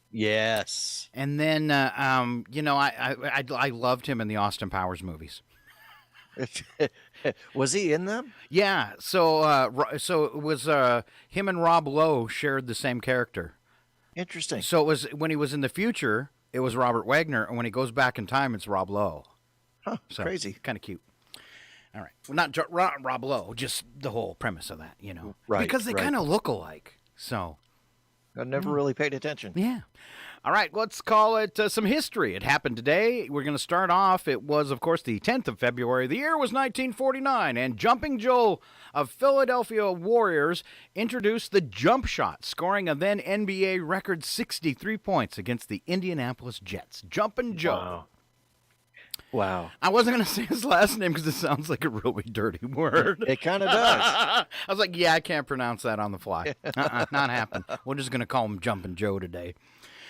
Yes. And then, I loved him in the Austin Powers movies. Was he in them? Yeah. So it was him and Rob Lowe shared the same character. Interesting. So it was when he was in the future, it was Robert Wagner, and when he goes back in time, it's Rob Lowe. Huh, so, crazy. Kind of cute. All right. Well, not Rob Lowe, just the whole premise of that, Right. Because they kind of look alike. So I never really paid attention. Yeah. All right, let's call it some history. It happened today. We're going to start off. It was, of course, the 10th of February. The year was 1949, and Jumping Joe of Philadelphia Warriors introduced the jump shot, scoring a then NBA record 63 points against the Indianapolis Jets. Jumping Joe. Wow. I wasn't going to say his last name because it sounds like a really dirty word. It kind of does. I was like, yeah, I can't pronounce that on the fly. Not happening. We're just going to call him Jumping Joe today.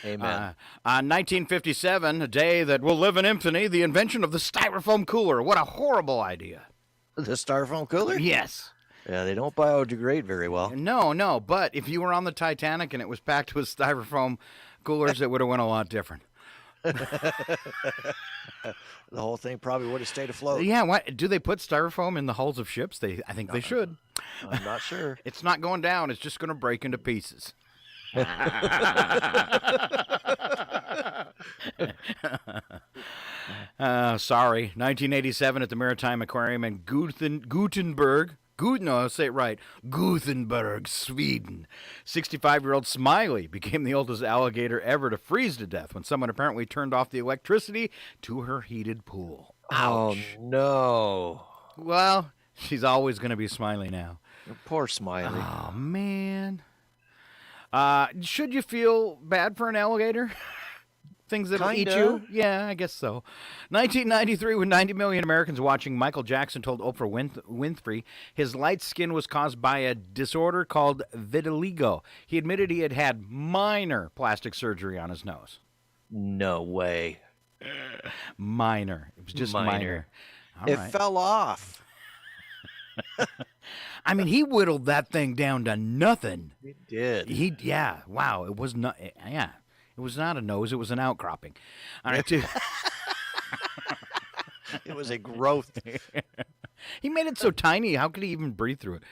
Amen. 1957, a day that will live in infamy, the invention of the styrofoam cooler. What a horrible idea. The styrofoam cooler? Yes. Yeah, they don't biodegrade very well. No, but if you were on the Titanic and it was packed with styrofoam coolers, it would have went a lot different. The whole thing probably would have stayed afloat. Yeah, what do they put styrofoam in the hulls of ships? I think they should. I'm not sure. It's not going down. It's just going to break into pieces. Sorry. 1987 at the Maritime Aquarium in Gothenburg. No, say it right. Gothenburg, Sweden. 65-year-old Smiley became the oldest alligator ever to freeze to death when someone apparently turned off the electricity to her heated pool. Ouch. Oh, no. Well, she's always going to be Smiley now. Poor Smiley. Oh, man. Should you feel bad for an alligator? Things that'll eat you? Yeah, I guess so. 1993, with 90 million Americans watching, Michael Jackson told Oprah Winfrey his light skin was caused by a disorder called vitiligo. He admitted he had had minor plastic surgery on his nose. No way. Minor. It was just minor. All it right. fell off. I mean, he whittled that thing down to nothing. He did. Yeah. Wow. It was not. Yeah. It was not a nose. It was an outcropping. All right. It was a growth. He made it so tiny. How could he even breathe through it?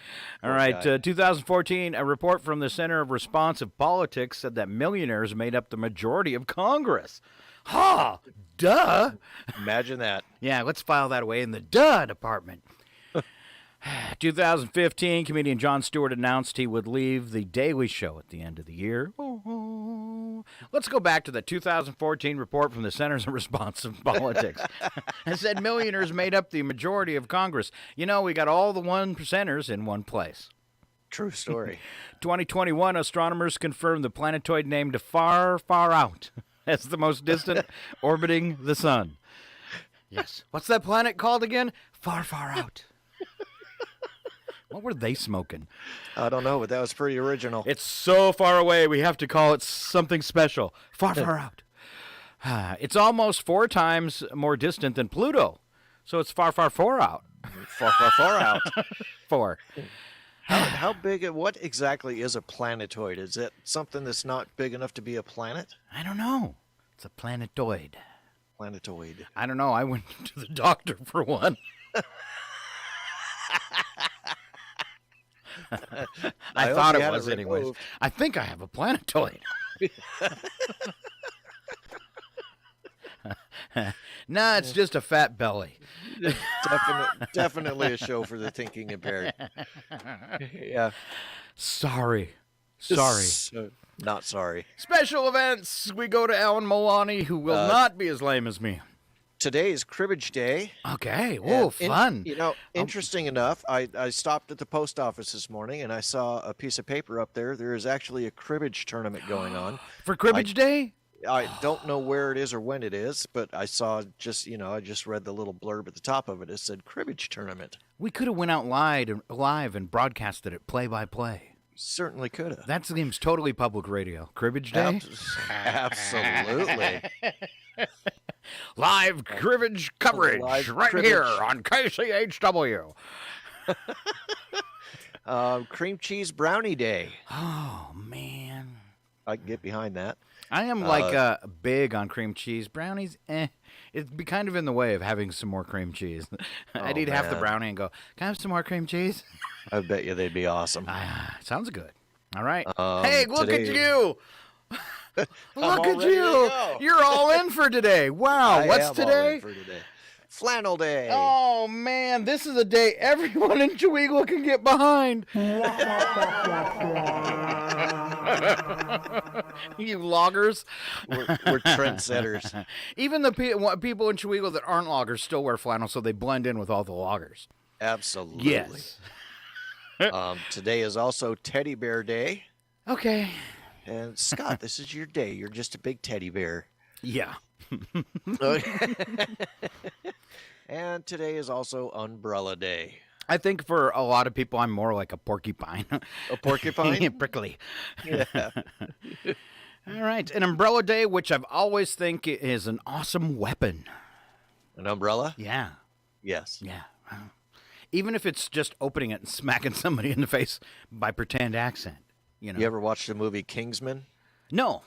All right. 2014, a report from the Center of Responsive Politics said that millionaires made up the majority of Congress. Ha! Duh. Imagine that. Yeah. Let's file that away in the duh department. 2015, comedian Jon Stewart announced he would leave The Daily Show at the end of the year. Let's go back to the 2014 report from the Centers of Responsive Politics. It said millionaires made up the majority of Congress. You know, we got all the 1%ers in one place. True story. 2021, astronomers confirmed the planetoid named Far, Far Out as the most distant orbiting the sun. Yes. What's that planet called again? Far, Far Out. What were they smoking? I don't know, but that was pretty original. It's so far away, we have to call it something special. Far, far out. It's almost 4 times more distant than Pluto, so it's far, far, far out. Far, far, far out. 4. How big, what exactly is a planetoid? Is it something that's not big enough to be a planet? I don't know. It's a planetoid. Planetoid. I don't know. I went to the doctor for one. I thought it was anyways. I think I have a planetoid. Nah, it's just a fat belly. Definitely a show for the thinking impaired. Yeah. Sorry. Not sorry. Special events. We go to Alan Milani, who will not be as lame as me. Today is Cribbage Day. Okay. Oh, fun. Interesting enough, I stopped at the post office this morning and I saw a piece of paper up there. There is actually a cribbage tournament going on. For Cribbage Day? I don't know where it is or when it is, but I saw I just read the little blurb at the top of it. It said Cribbage tournament. We could have went out live and broadcasted it play by play. Certainly could have. That seems totally public radio. Cribbage Day? Absolutely. Live cribbage coverage here on KCHW. Cream cheese brownie day. Oh, man. I can get behind that. I am big on cream cheese. Brownies, it'd be kind of in the way of having some more cream cheese. I'd eat half the brownie and go, can I have some more cream cheese? I bet you they'd be awesome. Sounds good. All right. Hey, look at you. Look at you. You're all in for today. Wow. What's today? All in for today. Flannel Day. Oh, man. This is a day everyone in Chihuahua can get behind. You loggers. We're trendsetters. Even the people in Chihuahua that aren't loggers still wear flannel, so they blend in with all the loggers. Absolutely. Yes. Today is also Teddy Bear Day. Okay. And Scott, this is your day. You're just a big teddy bear. Yeah. And today is also Umbrella Day. I think for a lot of people, I'm more like a porcupine. A porcupine? Prickly. Yeah. All right. An umbrella day, which I've always think is an awesome weapon. An umbrella? Yeah. Yes. Yeah. Even if it's just opening it and smacking somebody in the face by pretend accent. You ever watched the movie Kingsman? No.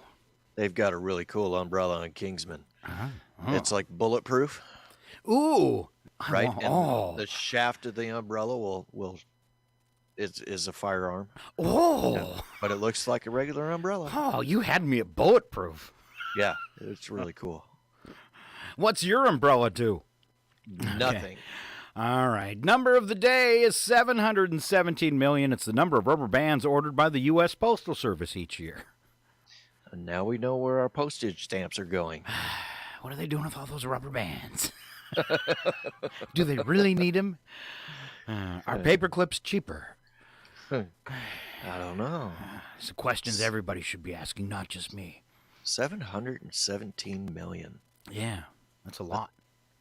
They've got a really cool umbrella on Kingsman. It's like bulletproof. Ooh. Right? And the shaft of the umbrella is a firearm. Oh. Yeah, but it looks like a regular umbrella. Oh, you had me at bulletproof. Yeah, it's really cool. What's your umbrella do? Nothing. Okay. All right. Number of the day is 717 million. It's the number of rubber bands ordered by the U.S. Postal Service each year. And now we know where our postage stamps are going. What are they doing with all those rubber bands? Do they really need them? Are paper clips cheaper? I don't know. It's the questions everybody should be asking, not just me. 717 million. Yeah, that's a lot.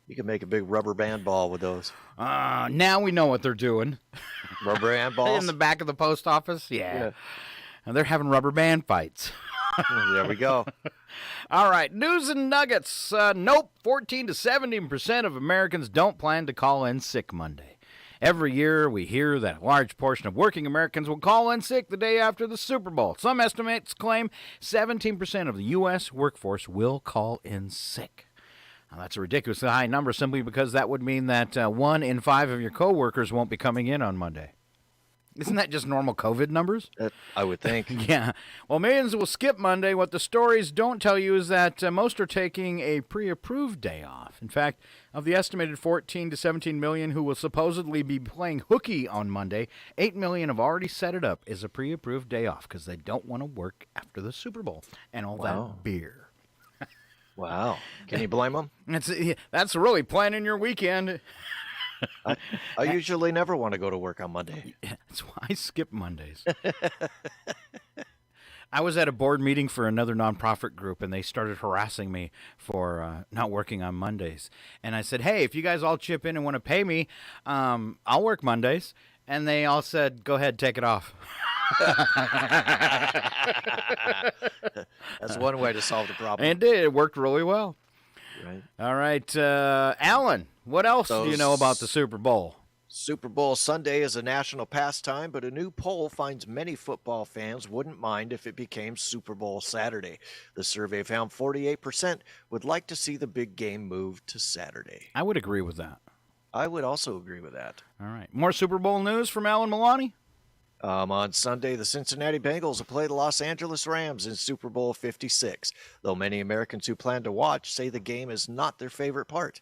You can make a big rubber band ball with those. Now we know what they're doing. Rubber band balls? In the back of the post office? Yeah. And they're having rubber band fights. There we go. All right, news and nuggets. Nope, 14 to 17% of Americans don't plan to call in sick Monday. Every year we hear that a large portion of working Americans will call in sick the day after the Super Bowl. Some estimates claim 17% of the U.S. workforce will call in sick. Now, that's a ridiculously high number simply because that would mean that 1 in 5 of your coworkers won't be coming in on Monday. Isn't that just normal COVID numbers? I would think. Yeah. Well, millions will skip Monday. What the stories don't tell you is that most are taking a pre-approved day off. In fact, of the estimated 14 to 17 million who will supposedly be playing hooky on Monday, 8 million have already set it up as a pre-approved day off because they don't want to work after the Super Bowl and all that beer. Wow. Can you blame them? That's really planning your weekend. I usually never want to go to work on Monday. That's why I skip Mondays. I was at a board meeting for another nonprofit group, and they started harassing me for not working on Mondays. And I said, hey, if you guys all chip in and want to pay me, I'll work Mondays. And they all said, go ahead, take it off. That's one way to solve the problem. And it worked really well. Right. All right, Alan, what else do you know about the Super Bowl? Super Bowl Sunday is a national pastime, but a new poll finds many football fans wouldn't mind if it became Super Bowl Saturday. The survey found 48% would like to see the big game moved to Saturday. I would agree with that. I would also agree with that. All right. More Super Bowl news from Alan Milani? On Sunday, the Cincinnati Bengals will play the Los Angeles Rams in Super Bowl 56, though many Americans who plan to watch say the game is not their favorite part.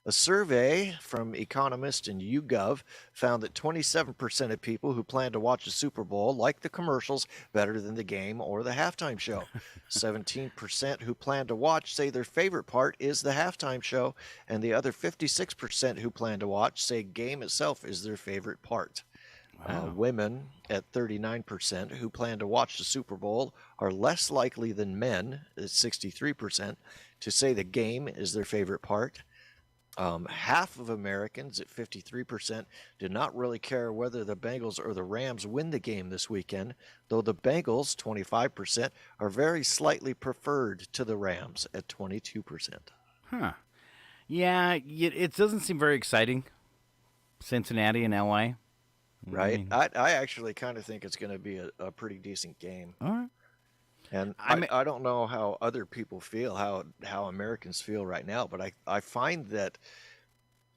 A survey from Economist and YouGov found that 27% of people who plan to watch the Super Bowl like the commercials better than the game or the halftime show. 17% who plan to watch say their favorite part is the halftime show, and the other 56% who plan to watch say game itself is their favorite part. Wow. Women at 39% who plan to watch the Super Bowl are less likely than men at 63% to say the game is their favorite part. Half of Americans at 53% did not really care whether the Bengals or the Rams win the game this weekend, though the Bengals, 25%, are very slightly preferred to the Rams at 22%. Huh. Yeah, it doesn't seem very exciting. Cincinnati and L.A. Right? I actually kind of think it's going to be a pretty decent game. All right. And I don't know how other people feel, how Americans feel right now, but I find that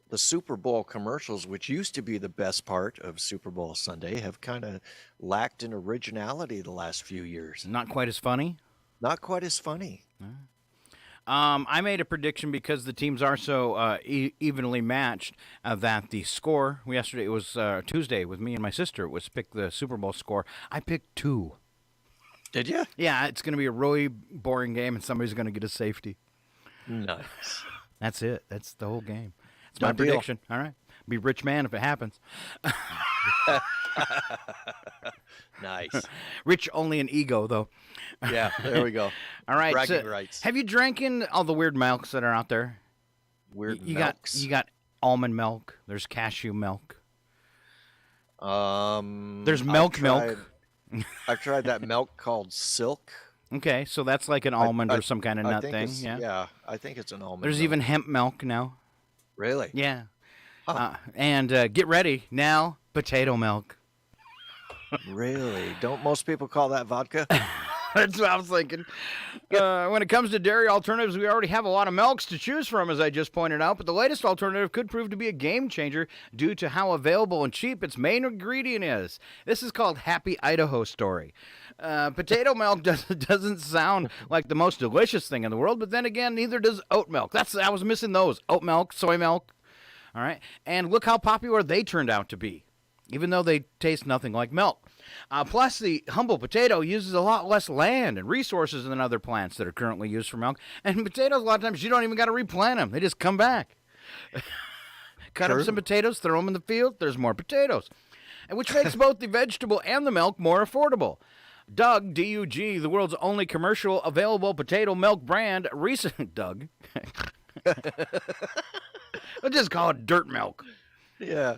the Super Bowl commercials, which used to be the best part of Super Bowl Sunday, have kind of lacked in originality the last few years. Not quite as funny? Not quite as funny. I made a prediction because the teams are so evenly matched that the score, yesterday it was Tuesday with me and my sister, it was pick the Super Bowl score. I picked 2. Did you? Yeah, it's going to be a really boring game, and somebody's going to get a safety. Nice. That's it. That's the whole game. It's Done my deal. prediction. All right. Be a rich man if it happens. Nice. Rich only in ego, though. Yeah, there we go. All right. Bragging rights. Have you drank in all the weird milks that are out there? Weird milks? You got almond milk. There's cashew milk. There's milk. I've tried that milk called Silk. Okay, so that's like an almond or some kind of nut thing. Yeah, I think it's an almond. There's even hemp milk now. Really? Yeah. Huh. And get ready now, potato milk. Really? Don't most people call that vodka? That's what I was thinking. When it comes to dairy alternatives, we already have a lot of milks to choose from, as I just pointed out, but the latest alternative could prove to be a game changer due to how available and cheap its main ingredient is. This is called Happy Idaho Story. Potato milk doesn't sound like the most delicious thing in the world, but then again, neither does oat milk. I was missing those. Oat milk, soy milk. All right. And look how popular they turned out to be, even though they taste nothing like milk. Plus, the humble potato uses a lot less land and resources than other plants that are currently used for milk. And potatoes, a lot of times, you don't even got to replant them. They just come back. Cut up some potatoes, throw them in the field, there's more potatoes. And which makes both the vegetable and the milk more affordable. Doug, D-U-G, the world's only commercial available potato milk brand, Doug. Let's just call it dirt milk. Yeah.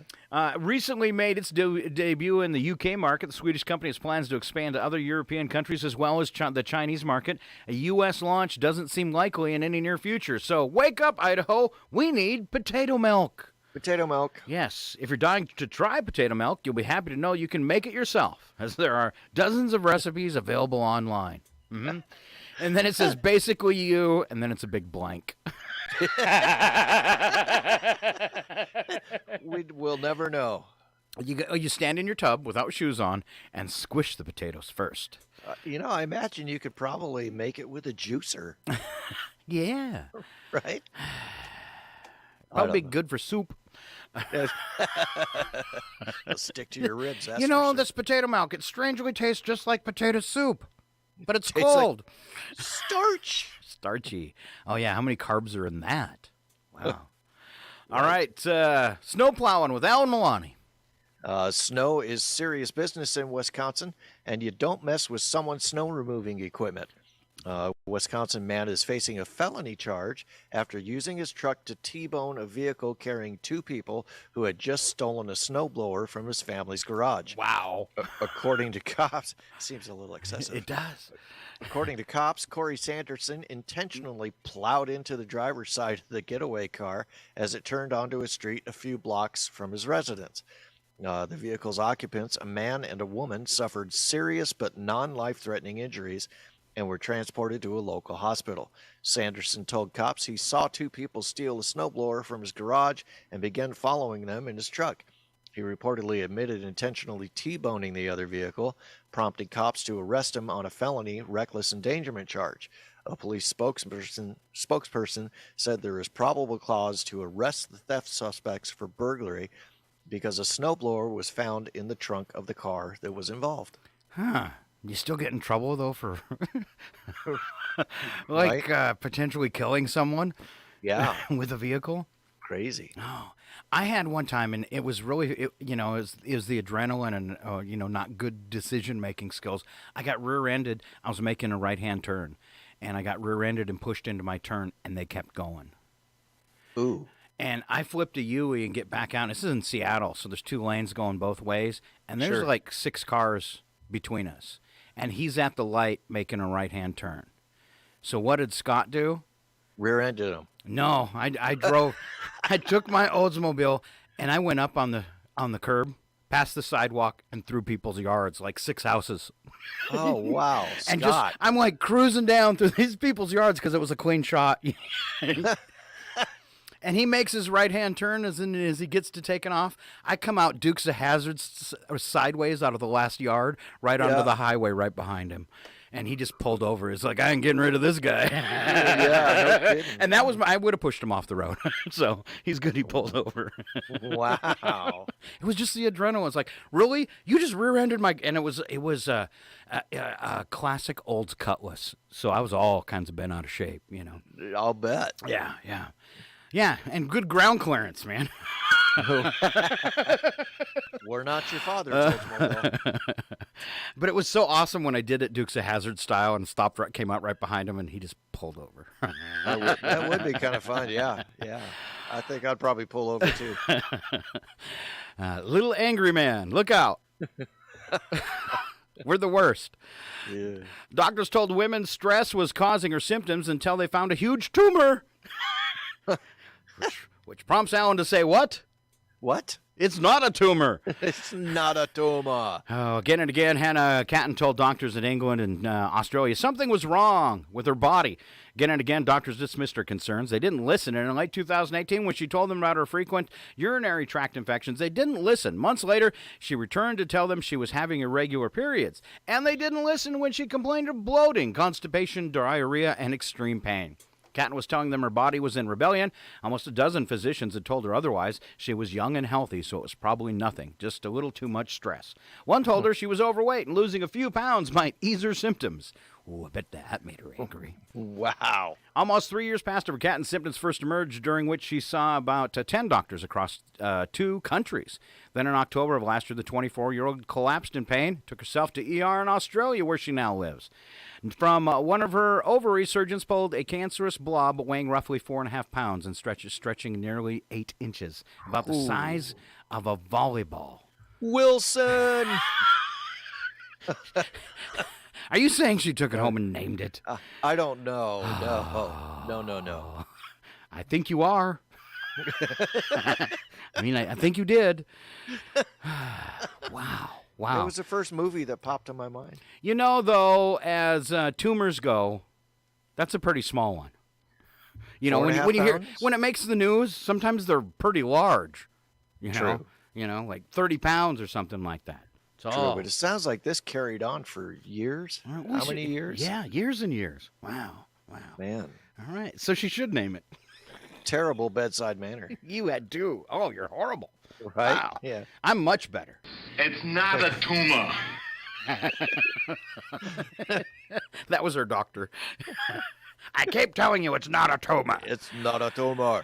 Recently made its debut in the UK market. The Swedish company has plans to expand to other European countries as well as the Chinese market. A U.S. launch doesn't seem likely in any near future. So wake up, Idaho. We need potato milk. Potato milk. Yes. If you're dying to try potato milk, you'll be happy to know you can make it yourself, as there are dozens of recipes available online. Mm-hmm. And then it says, basically you, and then it's a big blank. We'll never know. You stand in your tub without shoes on and squish the potatoes first. I imagine you could probably make it with a juicer. Yeah. Right? Probably good for soup. It'll stick to your ribs. That's This potato milk, it strangely tastes just like potato soup, but it's cold. Like starch. Starchy. Oh, yeah. How many carbs are in that? Wow. All right. Snow plowing with Al and Milani. Snow is serious business in Wisconsin, and you don't mess with someone's snow removing equipment. Wisconsin man is facing a felony charge after using his truck to T-bone a vehicle carrying two people who had just stolen a snowblower from his family's garage. Wow. According to cops, seems a little excessive. It does. According to cops, Corey Sanderson intentionally plowed into the driver's side of the getaway car as it turned onto a street a few blocks from his residence. The vehicle's occupants, a man and a woman, suffered serious but non-life-threatening injuries and were transported to a local hospital. Sanderson told cops he saw two people steal a snowblower from his garage and began following them in his truck. He reportedly admitted intentionally T-boning the other vehicle, prompting cops to arrest him on a felony reckless endangerment charge. A police spokesperson said there is probable cause to arrest the theft suspects for burglary because a snowblower was found in the trunk of the car that was involved. Huh. You still get in trouble, though, for potentially killing someone? Yeah. With a vehicle? Crazy. Oh, I had one time, and it was really, it was the adrenaline and, not good decision-making skills. I got rear-ended. I was making a right-hand turn, and I got rear-ended and pushed into my turn, and they kept going. Ooh. And I flipped a U-ey and get back out. This is in Seattle, so there's two lanes going both ways, and there's like 6 cars between us. And he's at the light making a right-hand turn. So what did Scott do? Rear-ended him. No, I drove. I took my Oldsmobile and I went up on the curb, past the sidewalk, and through people's yards, like 6 houses. Oh wow, And Scott. I'm like cruising down through these people's yards because it was a clean shot. And he makes his right-hand turn as he gets to taking off. I come out Dukes of Hazzard sideways out of the last yard, right onto the highway right behind him. And he just pulled over. He's like, I ain't getting rid of this guy. Yeah, no kidding. And that was I would have pushed him off the road. So he's good he pulled over. Wow. It was just the adrenaline. It's like, really? You just rear-ended my... And it was a classic Olds Cutlass. So I was all kinds of bent out of shape, I'll bet. Yeah. Yeah, and good ground clearance, man. We're not your father's Oldsmobile. But it was so awesome when I did it Dukes of Hazzard style and came out right behind him, and he just pulled over. That would be kind of fun, yeah. I think I'd probably pull over, too. Little angry man, look out. We're the worst. Yeah. Doctors told women stress was causing her symptoms until they found a huge tumor. Which prompts Alan to say, what? What? It's not a tumor. It's not a tumor. Oh, again and again, Hannah Catton told doctors in England and Australia something was wrong with her body. Again and again, doctors dismissed her concerns. They didn't listen. And in late 2018, when she told them about her frequent urinary tract infections, they didn't listen. Months later, she returned to tell them she was having irregular periods. And they didn't listen when she complained of bloating, constipation, diarrhea, and extreme pain. Catton was telling them her body was in rebellion. Almost a dozen physicians had told her otherwise. She was young and healthy, so it was probably nothing, just a little too much stress. One told her she was overweight and losing a few pounds might ease her symptoms. Ooh, I bet that made her angry. Wow. Almost 3 years passed after Catton's symptoms first emerged, during which she saw about 10 doctors across 2 countries. Then in October of last year, the 24-year-old collapsed in pain, took herself to ER in Australia, where she now lives. From one of her ovaries, surgeons pulled a cancerous blob weighing roughly 4.5 pounds and stretching nearly 8 inches, about the size of a volleyball. Wilson! Are you saying she took it home and named it? I don't know. No. I think you are. I mean, I think you did. Wow. It was the first movie that popped in my mind. You know, though, as tumors go, that's a pretty small one. You know, when it makes the news, sometimes they're pretty large. True. Like 30 pounds or something like that. True, but it sounds like this carried on for years. How many years? Yeah, years and years. Wow. Man. All right, so she should name it. Terrible bedside manner. You had to. Oh, you're horrible. Right? Wow. Yeah. I'm much better. It's not a tumor. That was her doctor. I keep telling you it's not a tumor. It's not a tumor.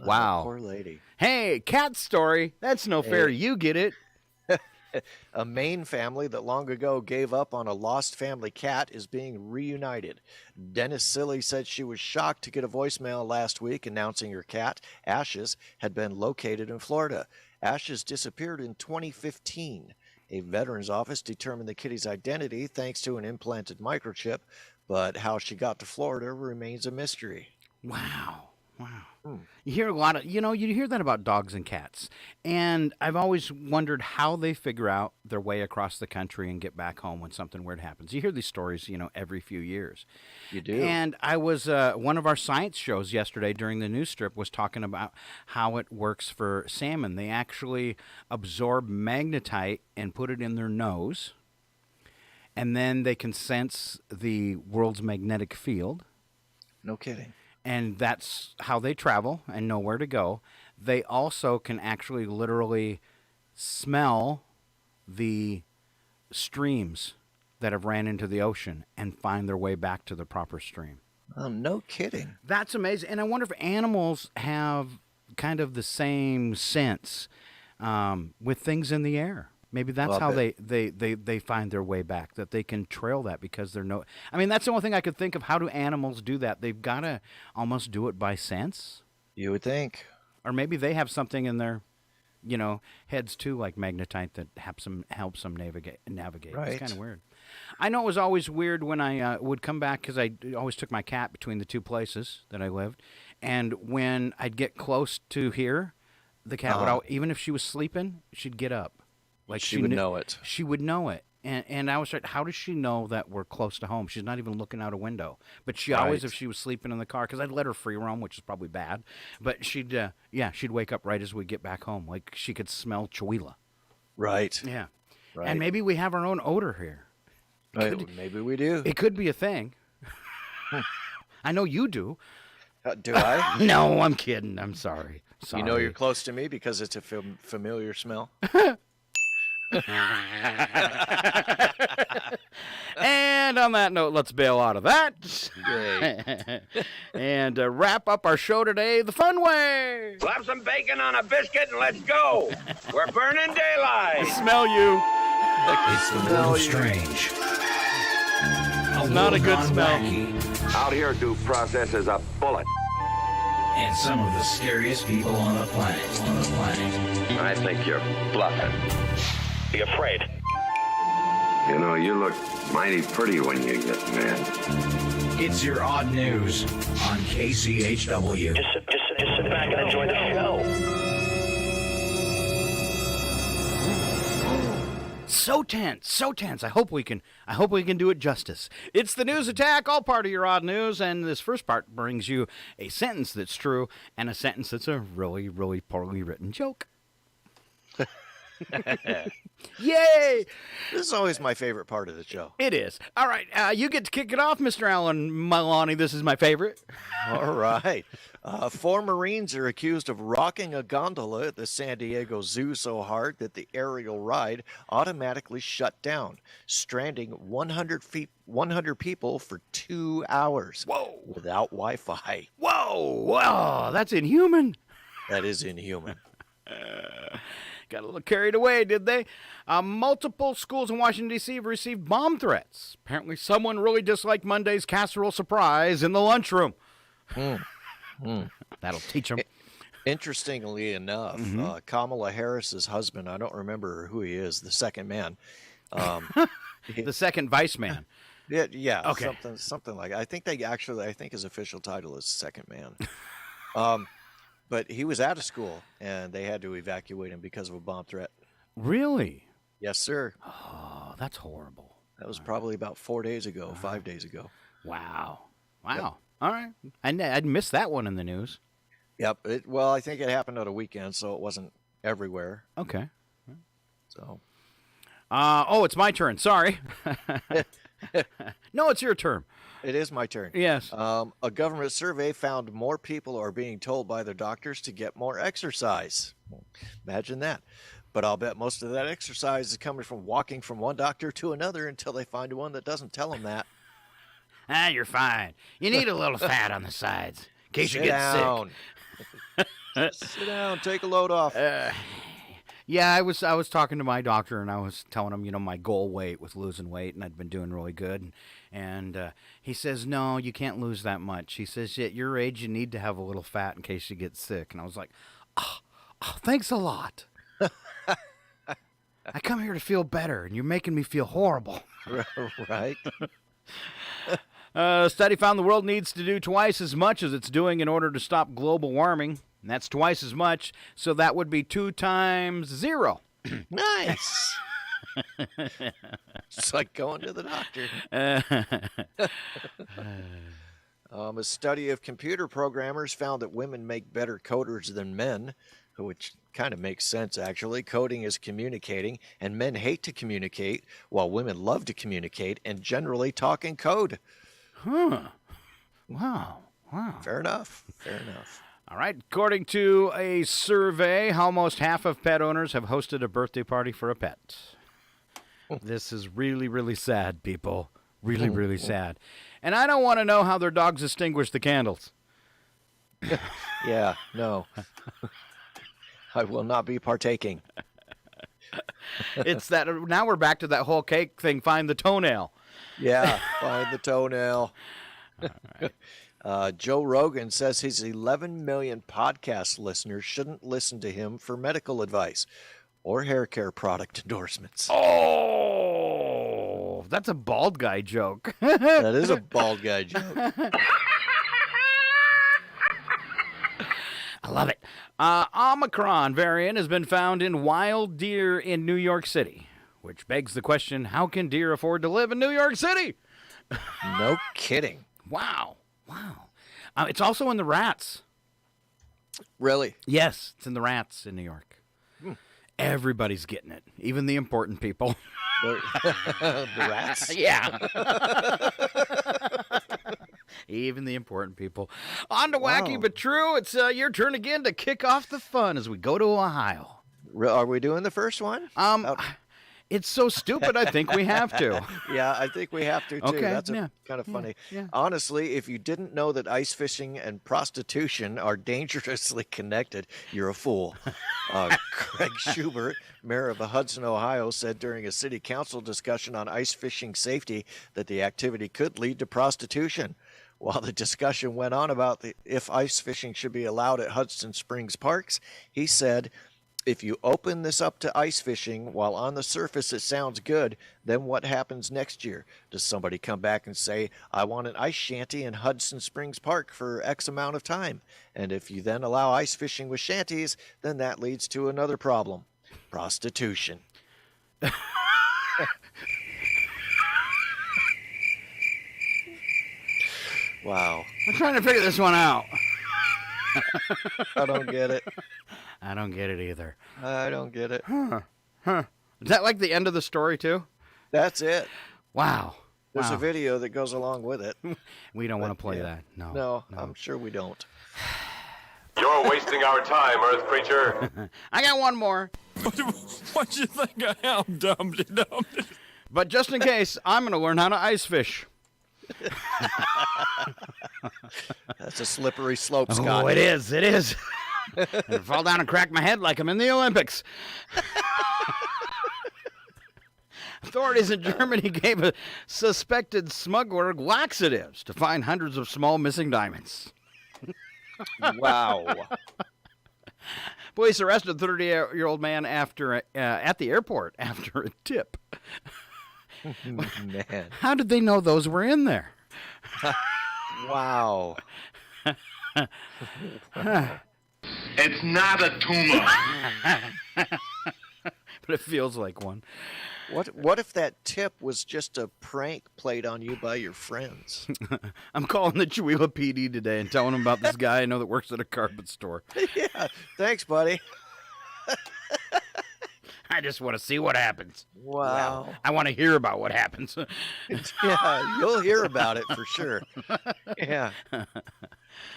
Wow. Poor lady. Hey, cat story. That's no fair. You get it. A Maine family that long ago gave up on a lost family cat is being reunited. Dennis Silly said she was shocked to get a voicemail last week announcing her cat, Ashes, had been located in Florida. Ashes disappeared in 2015. A veterans office determined the kitty's identity thanks to an implanted microchip, but how she got to Florida remains a mystery. Wow. You hear a lot of, you hear that about dogs and cats. And I've always wondered how they figure out their way across the country and get back home when something weird happens. You hear these stories, every few years. You do. And I was, one of our science shows yesterday during the news strip was talking about how it works for salmon. They actually absorb magnetite and put it in their nose. And then they can sense the world's magnetic field. No kidding. And that's how they travel and know where to go. They also can actually literally smell the streams that have ran into the ocean and find their way back to the proper stream. Oh, no kidding. That's amazing. And I wonder if animals have kind of the same sense with things in the air. Maybe that's how they find their way back, that they can trail that because they're no... I mean, that's the only thing I could think of. How do animals do that? They've got to almost do it by sense. You would think. Or maybe they have something in their, heads too, like magnetite that helps them navigate. Right. It's kind of weird. I know it was always weird when I would come back because I always took my cat between the 2 places that I lived. And when I'd get close to here, the cat would, even if she was sleeping, she'd get up. Like she would know it. She would know it. And I was like, how does she know that we're close to home? She's not even looking out a window. But she always, if she was sleeping in the car, because I'd let her free roam, which is probably bad. But she'd wake up right as we get back home. Like she could smell Chihuahua. Right. Yeah. Right. And maybe we have our own odor here. Maybe we do. It could be a thing. I know you do. Do I? No, I'm kidding. I'm sorry. You know you're close to me because it's a familiar smell. And on that note, let's bail out of that. And wrap up our show today the fun way. Slap some bacon on a biscuit and let's go. We're burning daylight. I smell you. It's the world of strange. It's not a good smell. Wacky. Out here, due process is a bullet. And some of the scariest people on the planet. I think you're bluffing. Be afraid. You know, you look mighty pretty when you get mad. It's your odd news on KCHW. Just sit back and enjoy the show. so tense, so tense. I hope we can do it justice. It's the News Attack, all part of your odd news, and this first part brings you a sentence that's true and a sentence that's a really, really poorly written joke. Yay! This is always my favorite part of the show. It is. All right, you get to kick it off, Mr. Alan Milani. This is my favorite. All right. 4 Marines are accused of rocking a gondola at the San Diego Zoo so hard that the aerial ride automatically shut down, stranding 100 people for 2 hours. Whoa! Without Wi-Fi. Whoa! Whoa! That's inhuman. That is inhuman. Got a little carried away, did they? Multiple schools in Washington, D.C. have received bomb threats. Apparently someone really disliked Monday's casserole surprise in the lunchroom. That'll teach them. Interestingly enough, Kamala Harris's husband, I don't remember who he is, the second man. The second vice man. Yeah, okay. Something like that. I think his official title is second man. But he was out of school, and they had to evacuate him because of a bomb threat. Really? Yes, sir. Oh, that's horrible. That was probably about 4 days ago, 5 days ago. Wow. Yep. All right. I'd missed that one in the news. Yep. Well, I think it happened on a weekend, so it wasn't everywhere. Okay. So. It's my turn. Sorry. No, it's your turn. It is my turn. Yes. A government survey found more people are being told by their doctors to get more exercise. Imagine that. But I'll bet most of that exercise is coming from walking from one doctor to another until they find one that doesn't tell them that. You're fine. You need a little fat on the sides in case you get sick. Sit down. Take a load off. Yeah, I was talking to my doctor, and I was telling him, my goal weight was losing weight, and I'd been doing really good. And he says, no, you can't lose that much. He says, at your age, you need to have a little fat in case you get sick. And I was like, oh thanks a lot. I come here to feel better, and you're making me feel horrible. Right. A study found the world needs to do twice as much as it's doing in order to stop global warming. And that's twice as much, so that would be 2 times 0. Nice. It's like going to the doctor. A study of computer programmers found that women make better coders than men, which kind of makes sense, actually. Coding is communicating, and men hate to communicate, while women love to communicate and generally talk in code. Huh. Wow. Fair enough. All right. According to a survey, almost half of pet owners have hosted a birthday party for a pet. This is really, really sad, people. Really, really sad. And I don't want to know how their dogs extinguish the candles. Yeah, no. I will not be partaking. It's that. Now we're back to that whole cake thing. Find the toenail. Yeah, find the toenail. All right. Joe Rogan says his 11 million podcast listeners shouldn't listen to him for medical advice or hair care product endorsements. Oh, that's a bald guy joke. That is a bald guy joke. I love it. Omicron variant has been found in wild deer in New York City, which begs the question, how can deer afford to live in New York City? No kidding. Wow. It's also in the rats. Really? Yes, it's in the rats in New York. Everybody's getting it, even the important people. The rats? Yeah. Even the important people. On to Wacky But True. It's your turn again to kick off the fun as we go to Ohio. Are we doing the first one? It's so stupid, I think we have to. Yeah, I think we have to, too. Okay, That's kind of funny. Yeah. Honestly, if you didn't know that ice fishing and prostitution are dangerously connected, you're a fool. Craig Schubert, mayor of Hudson, Ohio, said during a city council discussion on ice fishing safety that the activity could lead to prostitution. While the discussion went on about if ice fishing should be allowed at Hudson Springs parks, he said, if you open this up to ice fishing while on the surface it sounds good, then what happens next year? Does somebody come back and say, I want an ice shanty in Hudson Springs Park for X amount of time? And if you then allow ice fishing with shanties, then that leads to another problem, prostitution. Wow. I'm trying to figure this one out. I don't get it. I don't get it either. I don't get it. Huh. Is that like the end of the story, too? That's it. Wow. There's Wow. a video that goes along with it. We don't want to play that. No, I'm sure we don't. You're wasting our time, Earth creature. I got one more. What you think I am, Dumpty Dumpty? But just in case, I'm going to learn how to ice fish. That's a slippery slope, Scott. Oh, it is. It is. And fall down and crack my head like I'm in the Olympics. Authorities in Germany gave a suspected smuggler laxatives to find hundreds of small missing diamonds. Wow. Police arrested a 30-year-old man at the airport after a tip. Man. How did they know those were in there? Wow. It's not a tumor. But it feels like one. What if that tip was just a prank played on you by your friends? I'm calling the Chihuahua PD today and telling them about this guy I know that works at a carpet store. Yeah, thanks, buddy. I just want to see what happens. Wow. I want to hear about what happens. Yeah, you'll hear about it for sure. Yeah.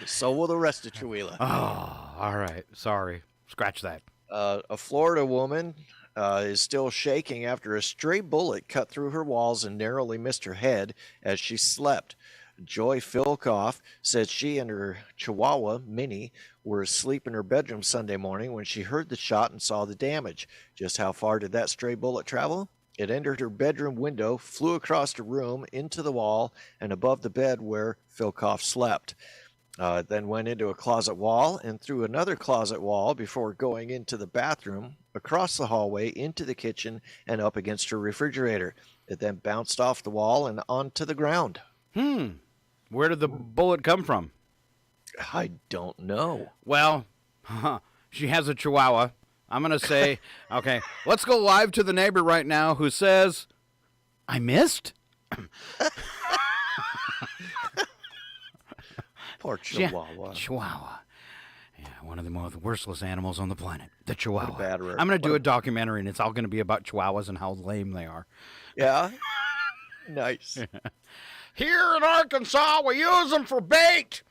So will the rest of Chihuahua. Oh, all right. Sorry. Scratch that. A Florida woman is still shaking after a stray bullet cut through her walls and narrowly missed her head as she slept. Joy Philkoff said she and her Chihuahua, Minnie, were asleep in her bedroom Sunday morning when she heard the shot and saw the damage. Just how far did that stray bullet travel? It entered her bedroom window, flew across the room, into the wall, and above the bed where Philkoff slept. It then went into a closet wall and through another closet wall before going into the bathroom, across the hallway, into the kitchen, and up against her refrigerator. It then bounced off the wall and onto the ground. Where did the bullet come from? I don't know. Well, she has a Chihuahua. I'm going to say, okay, let's go live to the neighbor right now who says, I missed? Poor Chihuahua. Chihuahua. Yeah, one of the most worthless animals on the planet. The Chihuahua. Bad rep. I'm going to do a documentary, and it's all going to be about Chihuahuas and how lame they are. Yeah? Nice. Here in Arkansas, we use them for bait.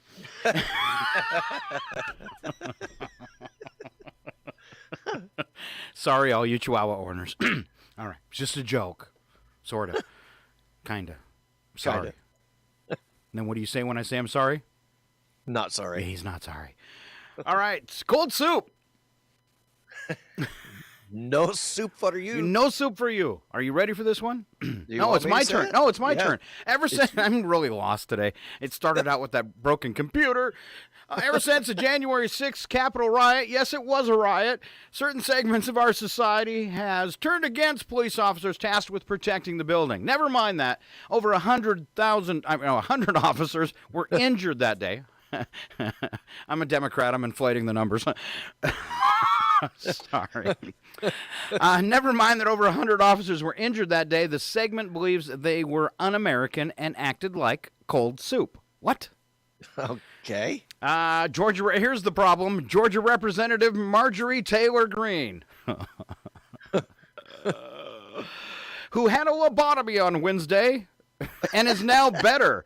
Sorry, all you Chihuahua owners. All right, it's just a joke. Sort of. Kind of. Sorry. Kinda. Then what do you say when I say I'm sorry? Not sorry. Yeah, he's not sorry. All right, cold soup. No soup for you. No soup for you. Are you ready for this one? No, want it's me my to say turn. it? No, it's my Yeah. turn. Ever since I'm really lost today. It started out with that broken computer. Ever since the January 6th Capitol riot, yes, it was a riot, certain segments of our society has turned against police officers tasked with protecting the building. Never mind that. Over 100 officers were injured that day. I'm a Democrat. I'm inflating the numbers. Sorry. Never mind that over 100 officers were injured that day. The segment believes they were un-American and acted like cold soup. What? Okay. Georgia. Here's the problem. Georgia Representative Marjorie Taylor Greene, who had a lobotomy on Wednesday and is now better.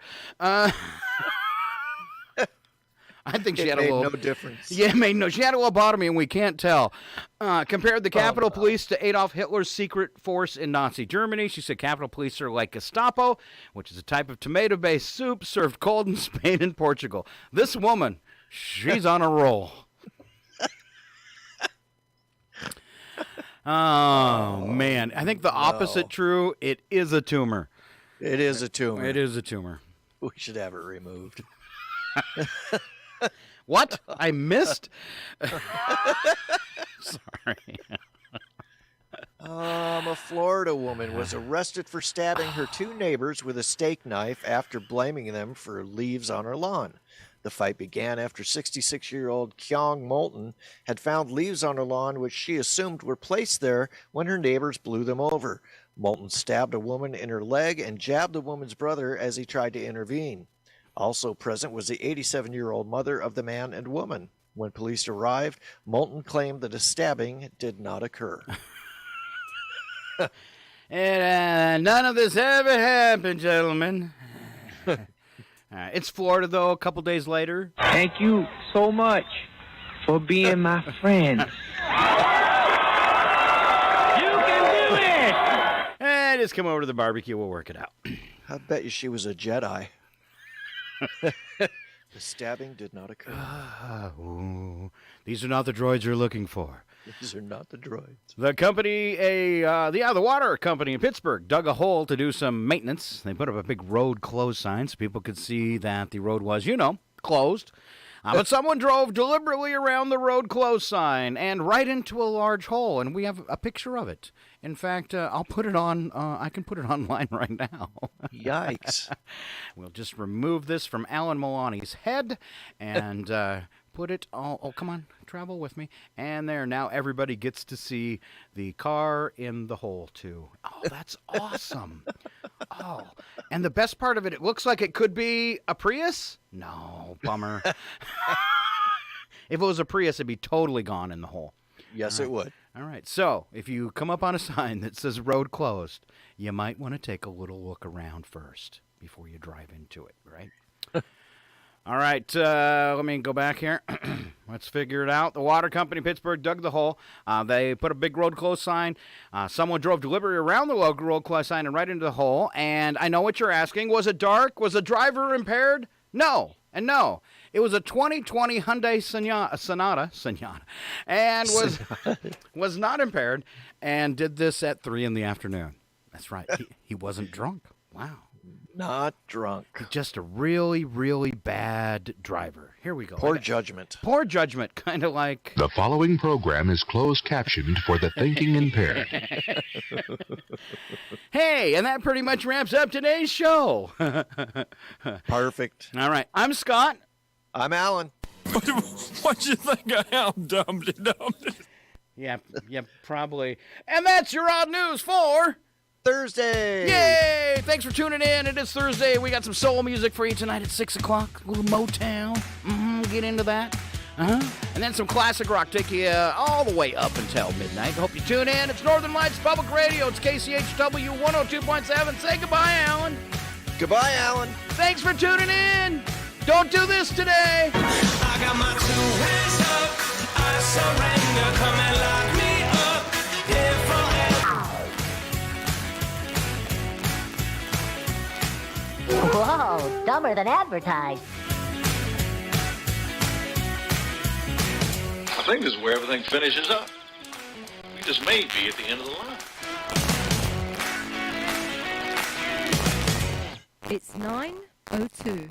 I think she had a little. No difference. Yeah, it made no. She had a lobotomy, and we can't tell. Compared the Capitol Police to Adolf Hitler's secret force in Nazi Germany. She said Capitol Police are like Gestapo, which is a type of tomato-based soup served cold in Spain and Portugal. This woman, she's on a roll. Oh, man. I think the opposite true. It is a tumor. It is a tumor. It is a tumor. We should have it removed. What? I missed? Sorry. A Florida woman was arrested for stabbing her two neighbors with a steak knife after blaming them for leaves on her lawn. The fight began after 66-year-old Kyung Moulton had found leaves on her lawn which she assumed were placed there when her neighbors blew them over. Moulton stabbed a woman in her leg and jabbed the woman's brother as he tried to intervene. Also present was the 87-year-old mother of the man and woman. When police arrived, Moulton claimed that a stabbing did not occur. And none of this ever happened, gentlemen. It's Florida, though, a couple days later. Thank you so much for being my friend. You can do it! And just come over to the barbecue. We'll work it out. I bet you she was a Jedi. The stabbing did not occur. Ooh, these are not the droids you're looking for. These are not the droids. The company, the water company in Pittsburgh dug a hole to do some maintenance. They put up a big road closed sign so people could see that the road was, closed. But someone drove deliberately around the road closed sign and right into a large hole, and we have a picture of it. In fact, I'll put it on. I can put it online right now. Yikes! We'll just remove this from Alan Milani's head and put it all. Oh, come on, travel with me. And there, now everybody gets to see the car in the hole too. Oh, that's awesome. Oh, and the best part of it, it looks like it could be a Prius. No, bummer. If it was a Prius, it'd be totally gone in the hole. Yes, it would. All right, so if you come up on a sign that says road closed, you might want to take a little look around first before you drive into it, right? All right, let me go back here. Let's figure it out. The water company in Pittsburgh dug the hole. They put a big road closed sign. Someone drove deliberately around the road closed sign and right into the hole. And I know what you're asking. Was it dark? Was the driver impaired? No. And no. It was a 2020 Hyundai Sonata, and was not impaired, and did this at 3 p.m. That's right. He wasn't drunk. Wow. Not drunk. Just a really, really bad driver. Here we go. Poor judgment. Poor judgment, kind of like... The following program is closed captioned for the thinking impaired. Hey, and that pretty much wraps up today's show. Perfect. All right. I'm Scott. I'm Alan. What you think I am, Dumpty Dumpty? Yeah, probably. And that's your odd news for... Thursday. Yay! Thanks for tuning in. It is Thursday. We got some soul music for you tonight at 6 o'clock. A little Motown. Get into that. And then some classic rock. Take you all the way up until midnight. Hope you tune in. It's Northern Lights Public Radio. It's KCHW 102.7. Say goodbye, Alan. Goodbye, Alan. Thanks for tuning in. Don't do this today. I got my 2 hands up. I surrender. Come and lock me up. Here forever. Whoa, dumber than advertised. I think this is where everything finishes up. We just may be at the end of the line. It's 9:02.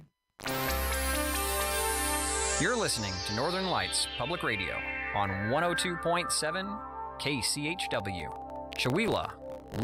You're listening to Northern Lights Public Radio on 102.7 KCHW, Chewelah,